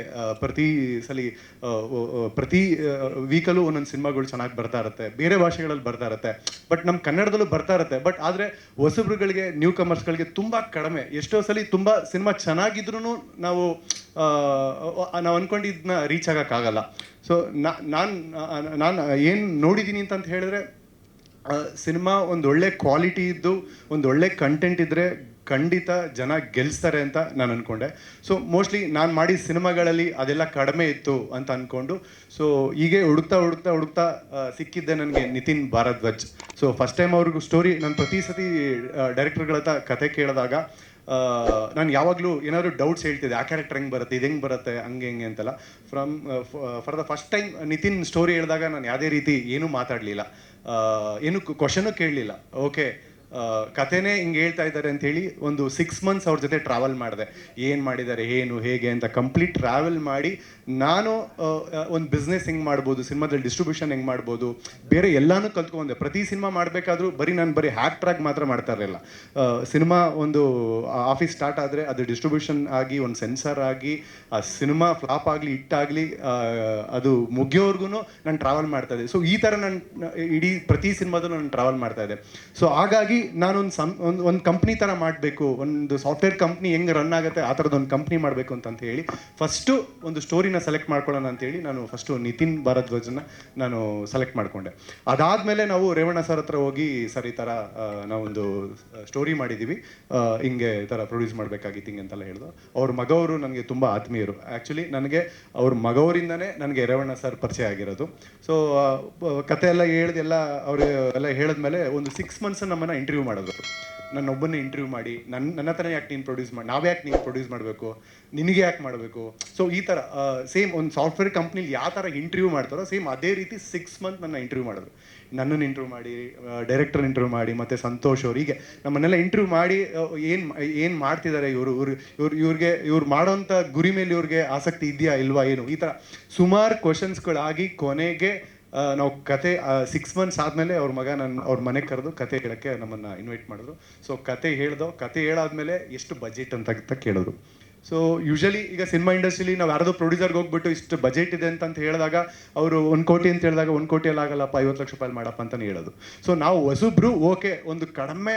ಪ್ರತಿ ವೀಕಲ್ಲೂ ಒಂದೊಂದು ಸಿನಿಮಾಗಳು ಚೆನ್ನಾಗಿ ಬರ್ತಾ ಇರುತ್ತೆ, ಬೇರೆ ಭಾಷೆಗಳಲ್ಲಿ ಬರ್ತಾ ಇರುತ್ತೆ, ಬಟ್ ನಮ್ಮ ಕನ್ನಡದಲ್ಲೂ ಬರ್ತಾ ಇರುತ್ತೆ. ಬಟ್ ಆದರೆ ಹೊಸಬ್ರುಗಳಿಗೆ, ನ್ಯೂ ಕಮರ್ಸ್ಗಳಿಗೆ ತುಂಬ ಕಡಿಮೆ. ಎಷ್ಟೋ ಸಲ ತುಂಬ ಸಿನಿಮಾ ಚೆನ್ನಾಗಿದ್ರೂ ನಾವು ಅಂದ್ಕೊಂಡಿದ್ದನ್ನ ರೀಚ್ ಆಗೋಕ್ಕಾಗಲ್ಲ. ಸೊ ನಾನು ಏನು ನೋಡಿದ್ದೀನಿ ಅಂತ ಹೇಳಿದ್ರೆ, ಸಿನಿಮಾ ಒಂದು ಒಳ್ಳೆ ಕ್ವಾಲಿಟಿ ಇದ್ದು ಒಂದು ಒಳ್ಳೆ ಕಂಟೆಂಟ್ ಇದ್ದರೆ ಖಂಡಿತ ಜನ ಗೆಲ್ಲಿಸ್ತಾರೆ ಅಂತ ನಾನು ಅಂದ್ಕೊಂಡೆ. ಸೊ ಮೋಸ್ಟ್ಲಿ ನಾನು ಮಾಡಿದ ಸಿನಿಮಾಗಳಲ್ಲಿ ಅದೆಲ್ಲ ಕಡಿಮೆ ಇತ್ತು ಅಂತ ಅಂದ್ಕೊಂಡು, ಸೊ ಹೀಗೆ ಹುಡುಕ್ತಾ ಸಿಕ್ಕಿದ್ದೆ ನನಗೆ Nitin Bharadwaj. So first time ಅವ್ರಿಗೂ ಸ್ಟೋರಿ ನಾನು ಪ್ರತಿ ಸತಿ ಡೈರೆಕ್ಟರ್ಗಳ ಹತ್ರ ಕತೆ ಕೇಳಿದಾಗ ನಾನು ಯಾವಾಗಲೂ ಏನಾದರೂ ಡೌಟ್ಸ್ ಹೇಳ್ತಿದ್ದೆ, ಆ ಕ್ಯಾರೆಕ್ಟರ್ ಹೆಂಗೆ ಬರುತ್ತೆ, ಇದು ಹೆಂಗೆ ಬರುತ್ತೆ, ಹಂಗೆ ಅಂತೆಲ್ಲ. For the first time Nitin story ಹೇಳಿದಾಗ ನಾನು ಯಾವುದೇ ರೀತಿ ಏನೂ ಮಾತಾಡಲಿಲ್ಲ, ಏನು ಕ್ವಶನೂ ಕೇಳಲಿಲ್ಲ. ಓಕೆ, ಕಥೆನೇ ಹಿಂಗೆ ಹೇಳ್ತಾ ಇದ್ದಾರೆ ಅಂಥೇಳಿ ಒಂದು 6 months ಅವ್ರ ಜೊತೆ ಟ್ರಾವೆಲ್ ಮಾಡಿದೆ. ಏನು ಮಾಡಿದ್ದಾರೆ, ಏನು ಹೇಗೆ ಅಂತ ಕಂಪ್ಲೀಟ್ ಟ್ರಾವೆಲ್ ಮಾಡಿ ನಾನು ಒಂದು ಬಿಸ್ನೆಸ್ ಹೆಂಗೆ ಮಾಡ್ಬೋದು, ಸಿನಿಮಾದಲ್ಲಿ ಡಿಸ್ಟ್ರಿಬ್ಯೂಷನ್ ಹೆಂಗೆ ಮಾಡ್ಬೋದು, ಬೇರೆ ಎಲ್ಲನೂ ಕಲ್ತ್ಕೊಂಡೆ. ಪ್ರತಿ ಸಿನಿಮಾ ಮಾಡಬೇಕಾದ್ರೂ ನಾನು ಬರೀ ಹ್ಯಾಕ್ಟ್ರಾಗಿ ಮಾತ್ರ ಮಾಡ್ತಾ ಇರಲಿಲ್ಲ. ಸಿನಿಮಾ ಒಂದು ಆಫೀಸ್ ಸ್ಟಾರ್ಟ್ ಆದರೆ ಅದು ಡಿಸ್ಟ್ರಿಬ್ಯೂಷನ್ ಆಗಿ, ಒಂದು ಸೆನ್ಸರ್ ಆಗಿ, ಆ ಸಿನಿಮಾ ಫ್ಲಾಪ್ ಆಗಲಿ ಹಿಟ್ಟಾಗಲಿ ಅದು ಮುಗಿಯೋವರೆಗೂ ನಾನು ಟ್ರಾವೆಲ್ ಮಾಡ್ತಾ ಇದ್ದೆ. ಸೊ ಈ ಥರ ನಾನು ಇಡೀ ಪ್ರತಿ ಸಿನಿಮಾದಲ್ಲೂ ನಾನು ಟ್ರಾವೆಲ್ ಮಾಡ್ತಾ ಇದ್ದೆ. ಸೊ ಹಾಗಾಗಿ ನಾನೊಂದು ಕಂಪ್ನಿ ಥರ ಮಾಡಬೇಕು, ಒಂದು ಸಾಫ್ಟ್ವೇರ್ ಕಂಪ್ನಿ ಹೆಂಗೆ ರನ್ ಆಗುತ್ತೆ ಆ ಥರದ್ದು ಒಂದು ಕಂಪ್ನಿ ಮಾಡಬೇಕು ಅಂತ ಹೇಳಿ ಫಸ್ಟು ಒಂದು ಸ್ಟೋರಿನ ಸೆಲೆಕ್ಟ್ ಮಾಡ್ಕೊಳ್ಳೋಣ ಅಂತೇಳಿ ನಾನು ಫಸ್ಟು ನಿತಿನ್ ಭಾರದ್ವಾಜನ್ನ ನಾನು ಸೆಲೆಕ್ಟ್ ಮಾಡಿಕೊಂಡೆ. ಅದಾದಮೇಲೆ ನಾವು ರೇವಣ್ಣ ಸರ್ ಹತ್ರ ಹೋಗಿ, ಸರ್ ಈ ಥರ ನಾವೊಂದು ಸ್ಟೋರಿ ಮಾಡಿದ್ದೀವಿ, ಹಿಂಗೆ ಈ ಥರ ಪ್ರೊಡ್ಯೂಸ್ ಮಾಡಬೇಕಾಗಿತ್ತು ಹಿಂಗೆ ಅಂತೆಲ್ಲ ಹೇಳಿದ್ರು. ಅವ್ರ ಮಗವರು ನನಗೆ ತುಂಬ ಆತ್ಮೀಯರು. ಆ್ಯಕ್ಚುಲಿ ನನಗೆ ಅವ್ರ ಮಗವರಿಂದನೇ ನನಗೆ ರೇವಣ್ಣ ಸರ್ ಪರಿಚಯ ಆಗಿರೋದು. ಸೊ ಕತೆ ಎಲ್ಲ ಅವರು ಎಲ್ಲ ಹೇಳಿದ್ಮೇಲೆ ಒಂದು 6 months ನಮ್ಮನ್ನು ಇಂಟರ್ವ್ಯೂ ಮಾಡೋದು. ನನ್ನೊಬ್ಬನ್ನೇ ಇಂಟರ್ವ್ಯೂ ಮಾಡಿ ನನ್ನ ಹತ್ರ ಯಾಕೆ ನೀನು ಪ್ರೊಡ್ಯೂಸ್ ಮಾಡಿ, ನಾವು ಯಾಕೆ ನೀನು ಪ್ರೊಡ್ಯೂಸ್ ಮಾಡಬೇಕು, ನಿನಗೆ ಯಾಕೆ ಮಾಡಬೇಕು. ಸೊ ಈ ಥರ ಸೇಮ್ ಒಂದು ಸಾಫ್ಟ್ವೇರ್ ಕಂಪ್ನಿಲಿ ಯಾವ ಥರ ಇಂಟರ್ವ್ಯೂ ಮಾಡ್ತಾರೋ ಸೇಮ್ ಅದೇ ರೀತಿ 6 months ನನ್ನ ಇಂಟರ್ವ್ಯೂ ಮಾಡಿದ್ರು. ನನ್ನನ್ನು ಇಂಟರ್ವ್ಯೂ ಮಾಡಿ, ಡೈರೆಕ್ಟರ್ ಇಂಟರ್ವ್ಯೂ ಮಾಡಿ, ಮತ್ತು ಸಂತೋಷ್ ಅವ್ರು, ಹೀಗೆ ನಮ್ಮನ್ನೆಲ್ಲ ಇಂಟರ್ವ್ಯೂ ಮಾಡಿ ಏನು ಮಾಡ್ತಿದ್ದಾರೆ ಇವ್ರು ಮಾಡೋಂಥ ಗುರಿ ಮೇಲೆ ಇವ್ರಿಗೆ ಆಸಕ್ತಿ ಇದೆಯಾ ಇಲ್ವಾ, ಏನು, ಈ ಥರ ಸುಮಾರು ಕ್ವಶನ್ಸ್ಗಳಾಗಿ ಕೊನೆಗೆ ನಾವು ಕತೆ 6 months ಆದಮೇಲೆ ಅವ್ರ ಮಗ ಅವ್ರ ಮನೆಗೆ ಕರೆದು ಕತೆ ಹೇಳೋಕ್ಕೆ ನಮ್ಮನ್ನು ಇನ್ವೈಟ್ ಮಾಡಿದ್ರು. ಸೊ ಕತೆ ಹೇಳಾದ್ಮೇಲೆ ಎಷ್ಟು ಬಜೆಟ್ ಅಂತ ಕೇಳಿದ್ರು. ಸೊ ಯೂಶಲಿ ಈಗ ಸಿನಿಮಾ ಇಂಡಸ್ಟ್ರಿಲಿ ನಾವು ಯಾರ್ದೋ ಪ್ರೊಡ್ಯೂಸರ್ಗೆ ಹೋಗ್ಬಿಟ್ಟು ಇಷ್ಟು ಬಜೆಟ್ ಇದೆ ಅಂತ ಹೇಳಿದಾಗ ಅವರು 1 ಕೋಟಿ ಅಂತ ಹೇಳಿದಾಗ 1 ಕೋಟಿಯಲ್ಲಿ ಆಗಲ್ಲಪ್ಪ, 50 ಲಕ್ಷ ರೂಪಾಯಿ ಮಾಡಪ್ಪ ಅಂತಲೇ ಹೇಳೋದು. ಸೊ ನಾವು ಹೊಸಬ್ರು ಓಕೆ ಒಂದು ಕಡಿಮೆ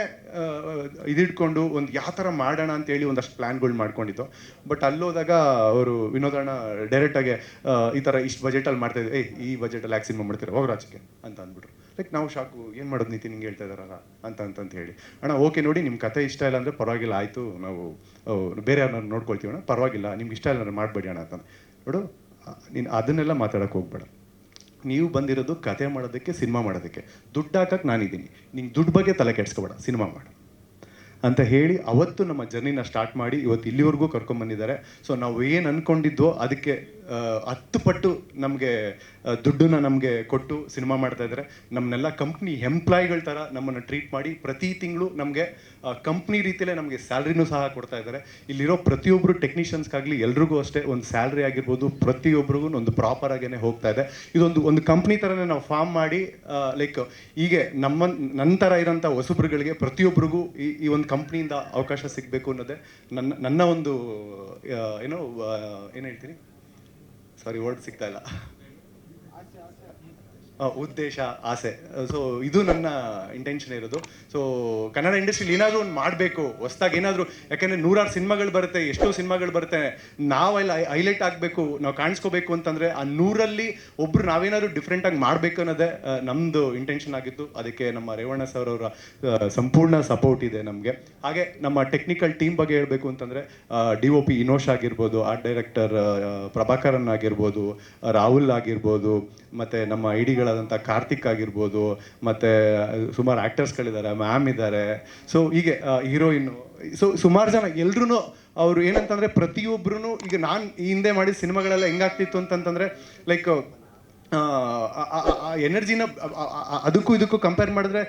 ಇದಿಟ್ಕೊಂಡು ಒಂದು ಯಾವ ಥರ ಮಾಡೋಣ ಅಂತೇಳಿ ಒಂದಷ್ಟು ಪ್ಲ್ಯಾನ್ಗಳು ಮಾಡ್ಕೊಂಡಿದ್ದು. ಬಟ್ ಅಲ್ಲೋದಾಗ ಅವರು ವಿನೋದಣ್ಣ ಡೈರೆಕ್ಟಾಗಿ ಈ ಥರ ಇಷ್ಟು ಬಜೆಟಲ್ಲಿ ಮಾಡ್ತಾಯಿದ್ದೆ, ಈ ಬಜೆಟಲ್ಲಿ ಯಾಕೆ ಸಿನಿಮಾ ಮಾಡ್ತೀರಾ, ಹೋಗ್ರಾಚಿಗೆ ಅಂತ ಅಂದ್ಬಿಟ್ರು. ಲೈಕ್ ನಾವು ಶಾಕು, ಏನು ಮಾಡೋದು ನಿತಿನ್ ಹಿಂಗೆ ಹೇಳ್ತಾ ಇದ್ದಾರಲ್ಲ ಅಂತ ಹೇಳಿ, ಅಣ್ಣ ಓಕೆ ನೋಡಿ ನಿಮ್ಮ ಕತೆ ಇಷ್ಟ ಇಲ್ಲ ಅಂದರೆ ಪರವಾಗಿಲ್ಲ, ಆಯಿತು ನಾವು ಬೇರೆ ಯಾರನ್ನ ನೋಡ್ಕೊಳ್ತೀವಿ ಅಣ್ಣ, ಪರವಾಗಿಲ್ಲ ನಿಮ್ಗೆ ಇಷ್ಟ ಇಲ್ಲ ಅಂದರೆ ಮಾಡಬೇಡಿ ಅಣ್ಣ ಅಂತ. ನೋಡು ನೀನು ಅದನ್ನೆಲ್ಲ ಮಾತಾಡೋಕ್ಕೆ ಹೋಗ್ಬೇಡ, ನೀವು ಬಂದಿರೋದು ಕತೆ ಮಾಡೋದಕ್ಕೆ, ಸಿನಿಮಾ ಮಾಡೋದಕ್ಕೆ, ದುಡ್ಡು ಹಾಕಕ್ಕೆ ನಾನಿದ್ದೀನಿ, ನಿಂಗೆ ದುಡ್ಡು ಬಗ್ಗೆ ತಲೆ ಕೆಡಿಸ್ಕೊಬೇಡ, ಸಿನಿಮಾ ಮಾಡು ಅಂತ ಹೇಳಿ ಅವತ್ತು ನಮ್ಮ ಜರ್ನಿನ ಸ್ಟಾರ್ಟ್ ಮಾಡಿ ಇವತ್ತು ಇಲ್ಲಿವರೆಗೂ ಕರ್ಕೊಂಬಂದಿದ್ದಾರೆ. ಸೊ ನಾವು ಏನು ಅಂದ್ಕೊಂಡಿದ್ವೋ ಅದಕ್ಕೆ 10 ಪಟ್ಟು ನಮಗೆ ದುಡ್ಡನ್ನ ನಮಗೆ ಕೊಟ್ಟು ಸಿನಿಮಾ ಮಾಡ್ತಾ ಇದ್ದಾರೆ. ನಮ್ಮನ್ನೆಲ್ಲ ಕಂಪ್ನಿ ಎಂಪ್ಲಾಯಿಗಳ ಥರ ನಮ್ಮನ್ನು ಟ್ರೀಟ್ ಮಾಡಿ ಪ್ರತಿ ತಿಂಗಳು ನಮಗೆ ಕಂಪ್ನಿ ರೀತಿಯಲ್ಲೇ ನಮಗೆ ಸ್ಯಾಲ್ರಿನೂ ಸಹ ಕೊಡ್ತಾ ಇದ್ದಾರೆ. ಇಲ್ಲಿರೋ ಪ್ರತಿಯೊಬ್ಬರು ಟೆಕ್ನಿಷಿಯನ್ಸ್ಗಾಗಲಿ ಎಲ್ರಿಗೂ ಅಷ್ಟೇ ಒಂದು ಸ್ಯಾಲ್ರಿ ಆಗಿರ್ಬೋದು ಪ್ರತಿಯೊಬ್ಬರಿಗೂ ಒಂದು ಪ್ರಾಪರ್ ಆಗೇ ಹೋಗ್ತಾ ಇದೆ. ಇದೊಂದು ಕಂಪ್ನಿ ಥರನೇ ನಾವು ಫಾರ್ಮ್ ಮಾಡಿ ಲೈಕ್ ಹೀಗೆ ನನ್ನ ಥರ ಇರೋಂಥ ಹೊಸಬ್ರುಗಳಿಗೆ ಪ್ರತಿಯೊಬ್ಬರಿಗೂ ಈ ಒಂದು ಕಂಪ್ನಿಯಿಂದ ಅವಕಾಶ ಸಿಗಬೇಕು ಅನ್ನೋದೇ ನನ್ನ ಒಂದು ಏನು ಹೇಳ್ತೀನಿ, ಸಾರಿ ವರ್ಡ್ ಸಿಗ್ತಾ ಇಲ್ಲ, ಉದ್ದೇಶ, ಆಸೆ. ಸೊ ಇದು ನನ್ನ ಇಂಟೆನ್ಷನ್ ಇರೋದು. ಸೊ ಕನ್ನಡ ಇಂಡಸ್ಟ್ರಿಲಿ ಏನಾದರೂ ಒಂದು ಮಾಡಬೇಕು ಹೊಸ್ದಾಗಿ ಏನಾದರೂ, ಯಾಕೆಂದರೆ 100 ಸಿನಿಮಾಗಳು ಬರುತ್ತೆ, ಎಷ್ಟೋ ಸಿನಿಮಾಗಳು ಬರುತ್ತೆ, ನಾವೆಲ್ಲ ಹೈಲೈಟ್ ಆಗಬೇಕು, ನಾವು ಕಾಣಿಸ್ಕೋಬೇಕು ಅಂತಂದರೆ ಆ 100ರಲ್ಲಿ ಒಬ್ಬರು ನಾವೇನಾದರೂ ಡಿಫ್ರೆಂಟಾಗಿ ಮಾಡಬೇಕು ಅನ್ನೋದೇ ನಮ್ಮದು ಇಂಟೆನ್ಷನ್ ಆಗಿತ್ತು. ಅದಕ್ಕೆ ನಮ್ಮ ರೇವಣ್ಣ ಸರ್ ಅವರ ಸಂಪೂರ್ಣ ಸಪೋರ್ಟ್ ಇದೆ ನಮಗೆ. ಹಾಗೆ ನಮ್ಮ ಟೆಕ್ನಿಕಲ್ ಟೀಮ್ ಬಗ್ಗೆ ಹೇಳಬೇಕು ಅಂತಂದರೆ DOP ಇನೋಶ್ ಆಗಿರ್ಬೋದು, ಆರ್ಟ್ ಡೈರೆಕ್ಟರ್ ಪ್ರಭಾಕರನ್ ಆಗಿರ್ಬೋದು, ರಾಹುಲ್ ಆಗಿರ್ಬೋದು, ಮತ್ತು ನಮ್ಮ ಐಡಿಗಳಾದಂಥ ಕಾರ್ತಿಕ್ ಆಗಿರ್ಬೋದು, ಮತ್ತು ಸುಮಾರು ಆ್ಯಕ್ಟರ್ಸ್ಗಳಿದ್ದಾರೆ, ಮ್ಯಾಮ್ ಇದ್ದಾರೆ, ಸೊ ಹೀಗೆ ಹೀರೋಯಿನ್ನು, ಸೊ ಸುಮಾರು ಜನ ಎಲ್ರೂ ಅವರು ಏನಂತಂದರೆ ಪ್ರತಿಯೊಬ್ಬರೂ ಈಗ ನಾನು ಈ ಹಿಂದೆ ಮಾಡಿದ ಸಿನಿಮಾಗಳೆಲ್ಲ ಹೆಂಗಾಗ್ತಿತ್ತು ಅಂತಂತಂದರೆ ಲೈಕ್ ಎನರ್ಜಿನ ಅದಕ್ಕೂ ಇದಕ್ಕೂ ಕಂಪೇರ್ ಮಾಡಿದ್ರೆ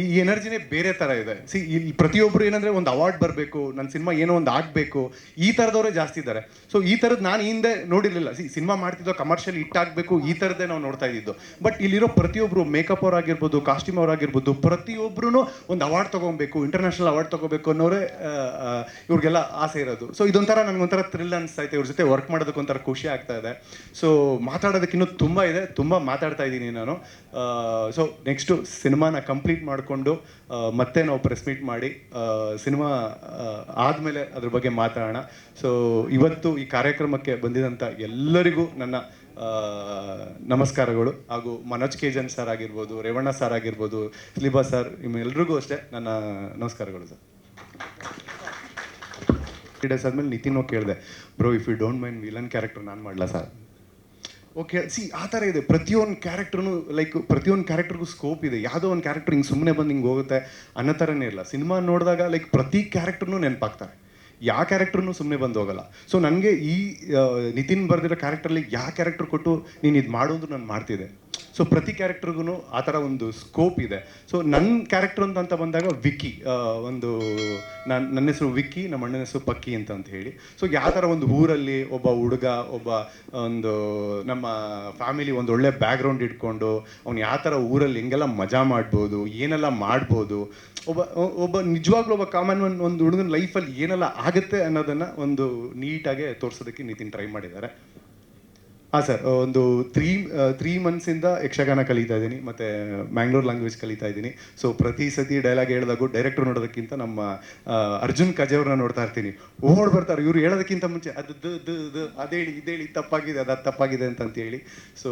ಈ ಎನರ್ಜಿನೇ ಬೇರೆ ಥರ ಇದೆ. ಇಲ್ಲಿ ಪ್ರತಿಯೊಬ್ಬರು ಏನಂದರೆ ಒಂದು ಅವಾರ್ಡ್ ಬರಬೇಕು, ನನ್ನ ಸಿನಿಮಾ ಏನೋ ಒಂದು ಆಗಬೇಕು, ಈ ಥರದವರೇ ಜಾಸ್ತಿ ಇದ್ದಾರೆ. ಸೊ ಈ ಥರದ್ದು ನಾನು ಹಿಂದೆ ನೋಡಿರಲಿಲ್ಲ. ಸಿನಿಮಾ ಮಾಡ್ತಿದ್ದೋ ಕಮರ್ಷಿಯಲ್ ಹಿಟ್ ಆಗಬೇಕು, ಈ ಥರದ್ದೇ ನಾವು ನೋಡ್ತಾ ಇದ್ದಿದ್ದು. ಬಟ್ ಇಲ್ಲಿರೋ ಪ್ರತಿಯೊಬ್ಬರು ಮೇಕಪ್ ಅವರಾಗಿರ್ಬೋದು, ಕಾಸ್ಟ್ಯೂಮ್ ಅವರಾಗಿರ್ಬೋದು, ಪ್ರತಿಯೊಬ್ಬರೂ ಒಂದು ಅವಾರ್ಡ್ ತೊಗೊಬೇಕು, ಇಂಟರ್ನ್ಯಾಷನಲ್ ಅವಾರ್ಡ್ ತೊಗೋಬೇಕು ಅನ್ನೋರೇ ಇವ್ರಿಗೆಲ್ಲ ಆಸೆ ಇರೋದು. ಸೊ ಇದೊಂಥರ ನನಗೊಂಥರ ಥ್ರಿಲ್ ಅನಿಸ್ತಾ ಇದೆ, ಇವ್ರ ಜೊತೆ ವರ್ಕ್ ಮಾಡೋದಕ್ಕೊಂಥರ ಖುಷಿ ಆಗ್ತಾ ಇದೆ. ಸೊ ಮಾತಾಡೋದಕ್ಕಿನ್ನೂ ತುಂಬ ಇದೆ, ತುಂಬ ಮಾತಾಡ್ತಾ ಇದ್ದೀನಿ ನಾನು. ಸೊ ನೆಕ್ಸ್ಟು ಸಿನಿಮಾನ ಕಂಪ್ಲೀಟ್ ಮಾಡಿಕೊಂಡು ಮತ್ತೆ ನಾವು ಪ್ರೆಸ್ ಮೀಟ್ ಮಾಡಿ ಸಿನಿಮಾ ಆದಮೇಲೆ ಅದ್ರ ಬಗ್ಗೆ ಮಾತಾಡೋಣ. ಸೊ ಇವತ್ತು ಈ ಕಾರ್ಯಕ್ರಮಕ್ಕೆ ಬಂದಿದಂಥ ಎಲ್ಲರಿಗೂ ನನ್ನ ನಮಸ್ಕಾರಗಳು. ಹಾಗೂ ಮನೋಜ್ KJN ಸರ್ ಆಗಿರ್ಬೋದು, ರೇವಣ್ಣ ಸರ್ ಆಗಿರ್ಬೋದು, ಸ್ಲಿಬಾ ಸರ್, ನಿಮ್ಮೆಲ್ರಿಗೂ ಅಷ್ಟೇ ನನ್ನ ನಮಸ್ಕಾರಗಳು ಸರ್. 3 ಡೇಸ್ ಆದಮೇಲೆ ನಿತಿನ್ ಕೇಳಿದೆ, bro if you don't mind villain character ನಾನು ಮಾಡಲ ಸರ್. ಓಕೆ, ಆ ಥರ ಇದೆ. ಪ್ರತಿಯೊಂದು ಕ್ಯಾರೆಕ್ಟ್ರೂ ಲೈಕ್ ಪ್ರತಿಯೊಂದು ಕ್ಯಾರೆಕ್ಟರ್ಗೂ ಸ್ಕೋಪ್ ಇದೆ. ಯಾವುದೋ ಒಂದು ಕ್ಯಾರೆಕ್ಟರ್ ಹಿಂಗೆ ಸುಮ್ಮನೆ ಬಂದು ಹಿಂಗೆ ಹೋಗುತ್ತೆ ಅನ್ನೋ ಥರನೇ ಇಲ್ಲ. ಸಿನಿಮಾ ನೋಡಿದಾಗ ಲೈಕ್ ಪ್ರತಿ ಕ್ಯಾರೆಕ್ಟರ್ನೂ ನೆನಪಾಗ್ತಾರೆ, ಯಾವ ಕ್ಯಾರೆಕ್ಟ್ರೂ ಸುಮ್ಮನೆ ಬಂದು ಹೋಗಲ್ಲ. ಸೊ ನನಗೆ ಈ ನಿತಿನ್ ಬರೆದಿರೋ ಕ್ಯಾರೆಕ್ಟ್ರಲ್ಲಿ ಯಾವ ಕ್ಯಾರೆಕ್ಟರ್ ಕೊಟ್ಟು ನೀನು ಇದು ಮಾಡೋದು ನಾನು ಮಾಡ್ತಿದ್ದೆ. ಸೊ ಪ್ರತಿ ಕ್ಯಾರೆಕ್ಟರ್ಗೂ ಆ ಥರ ಒಂದು ಸ್ಕೋಪ್ ಇದೆ. ಸೊ ನನ್ನ ಕ್ಯಾರೆಕ್ಟರ್ ಅಂತ ಬಂದಾಗ ವಿಕ್ಕಿ, ಒಂದು ನನ್ನ ಹೆಸರು ವಿಕ್ಕಿ, ನಮ್ಮ ಅಣ್ಣನ ಹೆಸರು ಪಕ್ಕಿ ಅಂತ ಹೇಳಿ. ಸೊ ಯಾವ ಥರ ಒಂದು ಊರಲ್ಲಿ ಒಬ್ಬ ಹುಡುಗ, ಒಬ್ಬ ಒಂದು ನಮ್ಮ ಫ್ಯಾಮಿಲಿ ಒಂದು ಒಳ್ಳೆ ಬ್ಯಾಕ್ಗ್ರೌಂಡ್ ಇಟ್ಕೊಂಡು ಅವ್ನು ಯಾವ ಥರ ಊರಲ್ಲಿ ಹೆಂಗೆಲ್ಲ ಮಜಾ ಮಾಡ್ಬೋದು, ಏನೆಲ್ಲ ಮಾಡ್ಬೋದು, ಒಬ್ಬ ನಿಜವಾಗ್ಲೂ ಒಬ್ಬ ಕಾಮನ್ ಒಂದು ಹುಡುಗನ ಲೈಫಲ್ಲಿ ಏನೆಲ್ಲ ಆಗುತ್ತೆ ಅನ್ನೋದನ್ನು ಒಂದು ನೀಟಾಗೆ ತೋರಿಸೋದಕ್ಕೆ ನಿತಿನ್ ಟ್ರೈ ಮಾಡಿದ್ದಾರೆ. ಹಾಂ ಸರ್, ಒಂದು 3 ಮಂತ್ಸಿಂದ ಯಕ್ಷಗಾನ ಕಲಿತಾ ಇದ್ದೀನಿ, ಮತ್ತು ಮ್ಯಾಂಗ್ಳೂರ್ ಲ್ಯಾಂಗ್ವೇಜ್ ಕಲಿತಾ ಇದ್ದೀನಿ. ಸೊ ಪ್ರತಿ ಸತಿ ಡೈಲಾಗ್ ಹೇಳಿದಾಗೂ ಡೈರೆಕ್ಟರ್ ನೋಡೋದಕ್ಕಿಂತ ನಮ್ಮ ಅರ್ಜುನ್ ಕಜೆ ಅವ್ರನ್ನ ನೋಡ್ತಾ ಇರ್ತೀನಿ. ಓಡ್ ಬರ್ತಾರೆ ಇವ್ರು ಹೇಳೋದಕ್ಕಿಂತ ಮುಂಚೆ, ಅದೇಳಿ ಇದೇಳಿ ತಪ್ಪಾಗಿದೆ, ಅದು ತಪ್ಪಾಗಿದೆ ಅಂತೇಳಿ. ಸೊ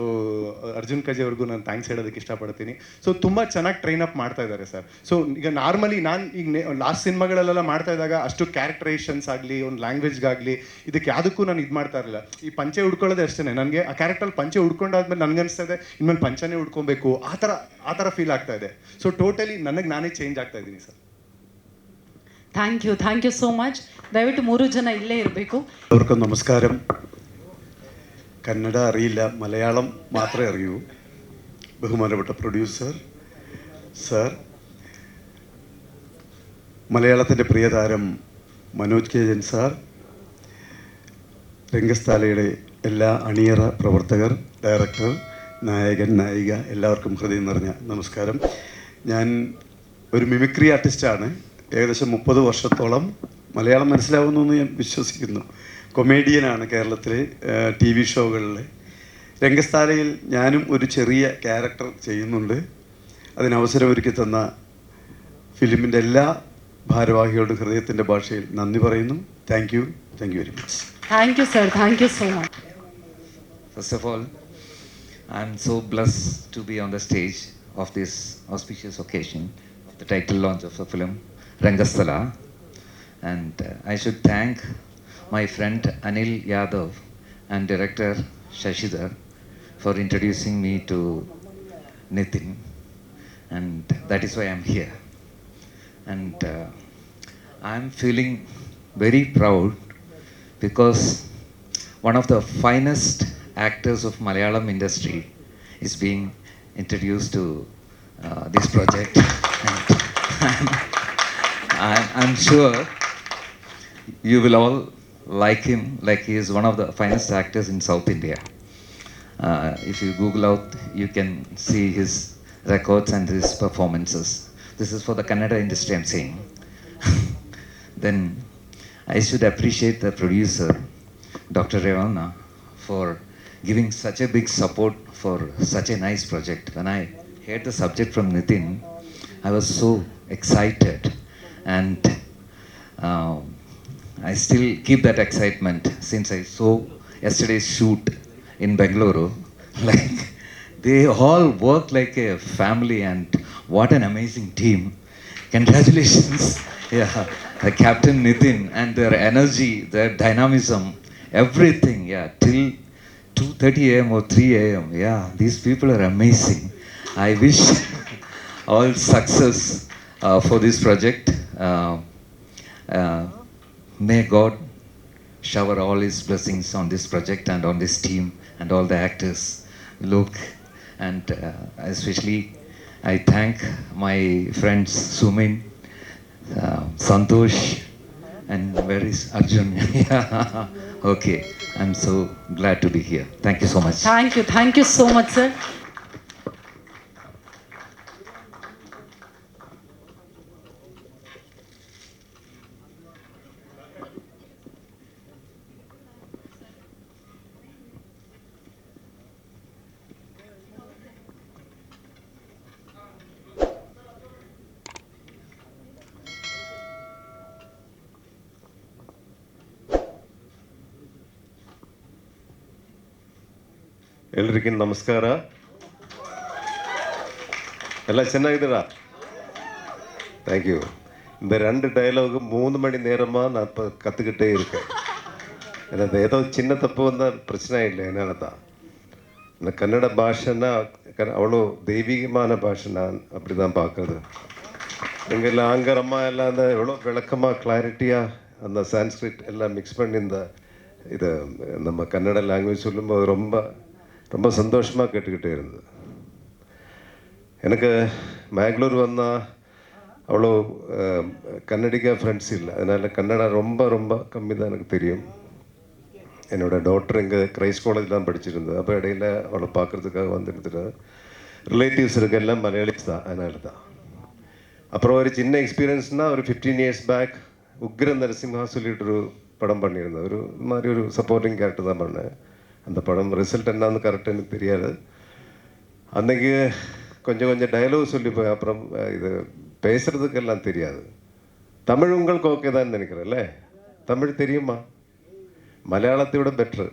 ಅರ್ಜುನ್ ಕಜೆ ಅವ್ರಿಗೂ ನಾನು ಥ್ಯಾಂಕ್ಸ್ ಹೇಳೋದಕ್ಕೆ ಇಷ್ಟಪಡ್ತೀನಿ. ಸೊ ತುಂಬ ಚೆನ್ನಾಗಿ ಟ್ರೈನ್ ಅಪ್ ಮಾಡ್ತಾ ಇದ್ದಾರೆ ಸರ್. ಸೊ ಈಗ ನಾರ್ಮಲಿ ನಾನು ಈಗ ಲಾಸ್ಟ್ ಸಿನಿಮಾಗಳಲ್ಲೆಲ್ಲ ಮಾಡ್ತಾ ಇದ್ದಾಗ ಅಷ್ಟು ಕ್ಯಾರೆಕ್ಟರೈಸೇಷನ್ಸ್ ಆಗಲಿ, ಒಂದು ಲ್ಯಾಂಗ್ವೇಜ್ಗಾಗಲಿ, ಇದಕ್ಕೆ ಯಾವುದಕ್ಕೂ ನಾನು ಇದು ಮಾಡ್ತಾ ಇರಲಿಲ್ಲ. ಈ ಪಂಚೆ ಹುಡ್ಕೊಳ್ಳೋದೇ ಅಷ್ಟೇ. ನನಗೆ ಆ ಕ್ಯಾರೆಕ್ಟರ್ ಪಂಚೆ ಉಡ್ಕೊಂಡಾದ್ಮೇಲೆ ನನಗನ್ನಿಸ್ತಾ ಇದೆ ಇನ್ಮೇಲೆ ಪಂಚನೇ ಉಡ್ಕೊಬೇಕು, ಆ ಥರ ಫೀಲ್ ಆಗ್ತಾ ಇದೆ. ಸೊ ಟೋಟಲಿ ನನಗೆ ನಾನೇ ಚೇಂಜ್ ಆಗ್ತಾ ಇದ್ದೀನಿ sir. Thank you so much. ದಯವಿಟ್ಟು 3 ಜನ ಇಲ್ಲೇ ಇರಬೇಕು. അവർക്കും നമസ്കാരം. കന്നഡ അറിയില്ല, മലയാളം മാത്രമേ അറിയൂ. ബഹുമാനപ്പെട്ട പ്രൊഡ്യൂസർ സർ, മലയാളത്തിൻ്റെ പ്രിയതാരം മനോജ് KJN സാർ, രംഗസ്ഥാലയുടെ എല്ലാ അണിയറ പ്രവർത്തകർ, ഡയറക്ടർ, നായകൻ, നായിക, എല്ലാവർക്കും ഹൃദയം നിറഞ്ഞ നമസ്കാരം. ഞാൻ ഒരു മിമിക്രി ആർട്ടിസ്റ്റാണ്. ഏകദേശം 30 വർഷത്തോളം മലയാളം മനസ്സിലാവുന്നു എന്ന് ഞാൻ വിശ്വസിക്കുന്നു. കൊമേഡിയനാണ് കേരളത്തിലെ TV ഷോകളിൽ. രംഗസ്ഥാലയിൽ ഞാനും ഒരു ചെറിയ ക്യാരക്ടർ ചെയ്യുന്നുണ്ട്. അതിനവസരം ഒരുക്കി തന്ന ഫിലിമിൻ്റെ എല്ലാ ഭാരവാഹികളുടെ ഹൃദയത്തിൻ്റെ ഭാഷയിൽ നന്ദി പറയുന്നു. Thank you very much. Thank you, sir. Thank you so much. First of all, I'm so blessed to be on the stage of this auspicious occasion of the title launch of the film Rangasthala, and I should thank my friend Anil Yadav and director Shashidhar for introducing me to Nitin, and that is why I'm here. And I'm feeling very proud because one of the finest actors of Malayalam industry is being introduced to this project. And I'm sure you will all like him, like he is one of the finest actors in South India. If you Google out, you can see his records and his performances. This is for the Kannada industry I'm saying. Then I should appreciate the producer, Dr. Revanna, for giving such a big support for such a nice project. When I heard the subject from Nitin, I was so excited, and I still keep that excitement since I saw yesterday's shoot in Bengaluru. Like, they all work like a family, and what an amazing team. Congratulations, yeah, the Captain Nitin, and their energy, their dynamism, everything, yeah, till 2:30 a.m. or 3 a.m. Yeah, these people are amazing. I wish all success for this project. May God shower all His blessings on this project and on this team and all the actors. Look, and especially I thank my friends Sumin, Santosh, and where is Arjun? Yeah. Okay, I'm so glad to be here. Thank you so much. Thank you so much, sir. ಎಲ್ರಿಗೂ ನಮಸ್ಕಾರ. ಎಲ್ಲ ಚೆನ್ನಾಗಿದ್ದೀರಾ? Thank you. இந்த 2 dialogue 3 மணி நேரமாக நான் இப்போ கற்றுக்கிட்டே இருக்கேன். எனக்கு ஏதோ சின்ன தப்பு வந்தால் பிரச்சனை இல்லை. என்னால் தான் இந்த கன்னட பாஷைன்னா அவ்வளோ தெய்வீகமான பாஷை. நான் அப்படி தான் பார்க்குறது. எங்கள் ஆங்கரமாக எல்லாம் அந்த எவ்வளோ விளக்கமாக கிளாரிட்டியாக அந்த சான்ஸ்கிரிட் எல்லாம் மிக்ஸ் பண்ணி இந்த இது நம்ம கன்னட லாங்குவேஜ் சொல்லும்போது ரொம்ப ரொம்ப சந்தோஷமாக கேட்டுக்கிட்டே இருந்தது. எனக்கு மேங்களூர் வந்தால் அவ்வளோ கன்னடிக்கா ஃப்ரெண்ட்ஸ் இல்லை. அதனால் கன்னடா ரொம்ப ரொம்ப கம்மி தான் எனக்கு தெரியும். என்னோடய டாக்டர் இங்கே கிரைஸ்ட் காலேஜ் தான் படிச்சிருந்தது. அப்போ இடையில் அவளை பார்க்குறதுக்காக வந்துருந்துட்டு ரிலேட்டிவ்ஸ் இருக்க மலையாளிஸ் தான். அதனால தான். அப்புறம் ஒரு சின்ன எக்ஸ்பீரியன்ஸ்னால் ஒரு 15 years பேக் உக்ர நரசிம்ஹா சொல்லிட்டு ஒரு படம் பண்ணியிருந்தேன். ஒரு மாதிரி ஒரு சப்போர்ட்டிங் கேரக்டர் தான் பண்ணேன். அந்த படம் ரிசல்ட் என்னன்னு கரெக்டாக எனக்கு தெரியாது. அன்றைக்கி கொஞ்சம் டயலாக் சொல்லிப்போய் அப்புறம் இது பேசுகிறதுக்கெல்லாம் தெரியாது. தமிழ் உங்களுக்கு ஓகே தான் நினைக்கிறேன்ல? தமிழ் தெரியுமா? மலையாளத்தை விட பெட்ரு.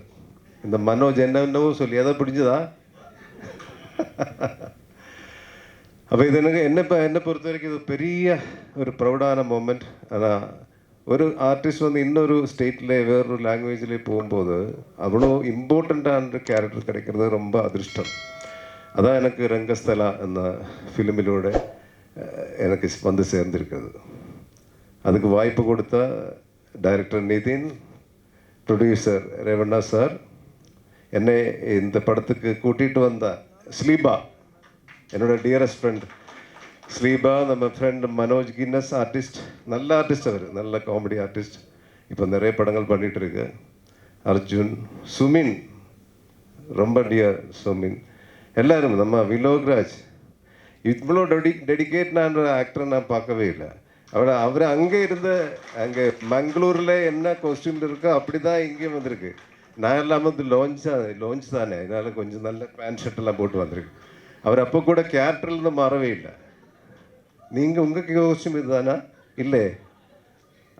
இந்த மனோஜ் என்னவோ சொல்லி எதை பிடிச்சதா? அப்போ இது எனக்கு என்னை பொறுத்த வரைக்கும் இது பெரிய ஒரு ப்ரௌடான மூமெண்ட். ஆனால் ஒரு ஆர்டிஸ்ட் வந்து இன்னொரு ஸ்டேட்டில் வேறொரு லாங்குவேஜில் போகும்போது அவ்வளோ இம்பார்ட்டண்ட்டான கேரக்டர் கிடைக்கிறது ரொம்ப அதிர்ஷ்டம். அதான் எனக்கு ரங்கஸ்தலா என்ற ஃபிலிமிலூടെ எனக்கு வந்து சேர்ந்திருக்கிறது. அதுக்கு வாய்ப்பு கொடுத்த director Nitin, producer Revanna sir, என்னை இந்த படத்துக்கு கூட்டிகிட்டு வந்த ஸ்லீபா, என்னோட டியரஸ்ட் ஃப்ரெண்ட் ஸ்லீபா, நம்ம ஃப்ரெண்ட் மனோஜ் கின்னஸ், ஆர்டிஸ்ட், நல்ல ஆர்டிஸ்ட். அவர் நல்ல காமெடி ஆர்டிஸ்ட், இப்போ நிறைய படங்கள் பண்ணிகிட்டு இருக்கு. அர்ஜுன், சுமின், ரொம்ப டியர் சுமின், எல்லோரும், நம்ம விலோக்ராஜ். இவ்வளோ டெடிகேட்னான ஆக்டரை நான் பார்க்கவே இல்லை. அவர் அங்கே அங்கே மங்களூரில் என்ன காஸ்டியூம் இருக்கோ அப்படி தான் இங்கேயும் வந்திருக்கு. நான் எல்லாம் வந்து லான்ச் தானே, அதனால் கொஞ்சம் நல்ல பேண்ட் ஷர்ட்டெல்லாம் போட்டு வந்திருக்கு. அவர் அப்போ கூட கேரக்டர்லேருந்து மாறவே இல்லை. நீங்கள் உங்கள் காஸ்டியூம் இது தானா? இல்லை,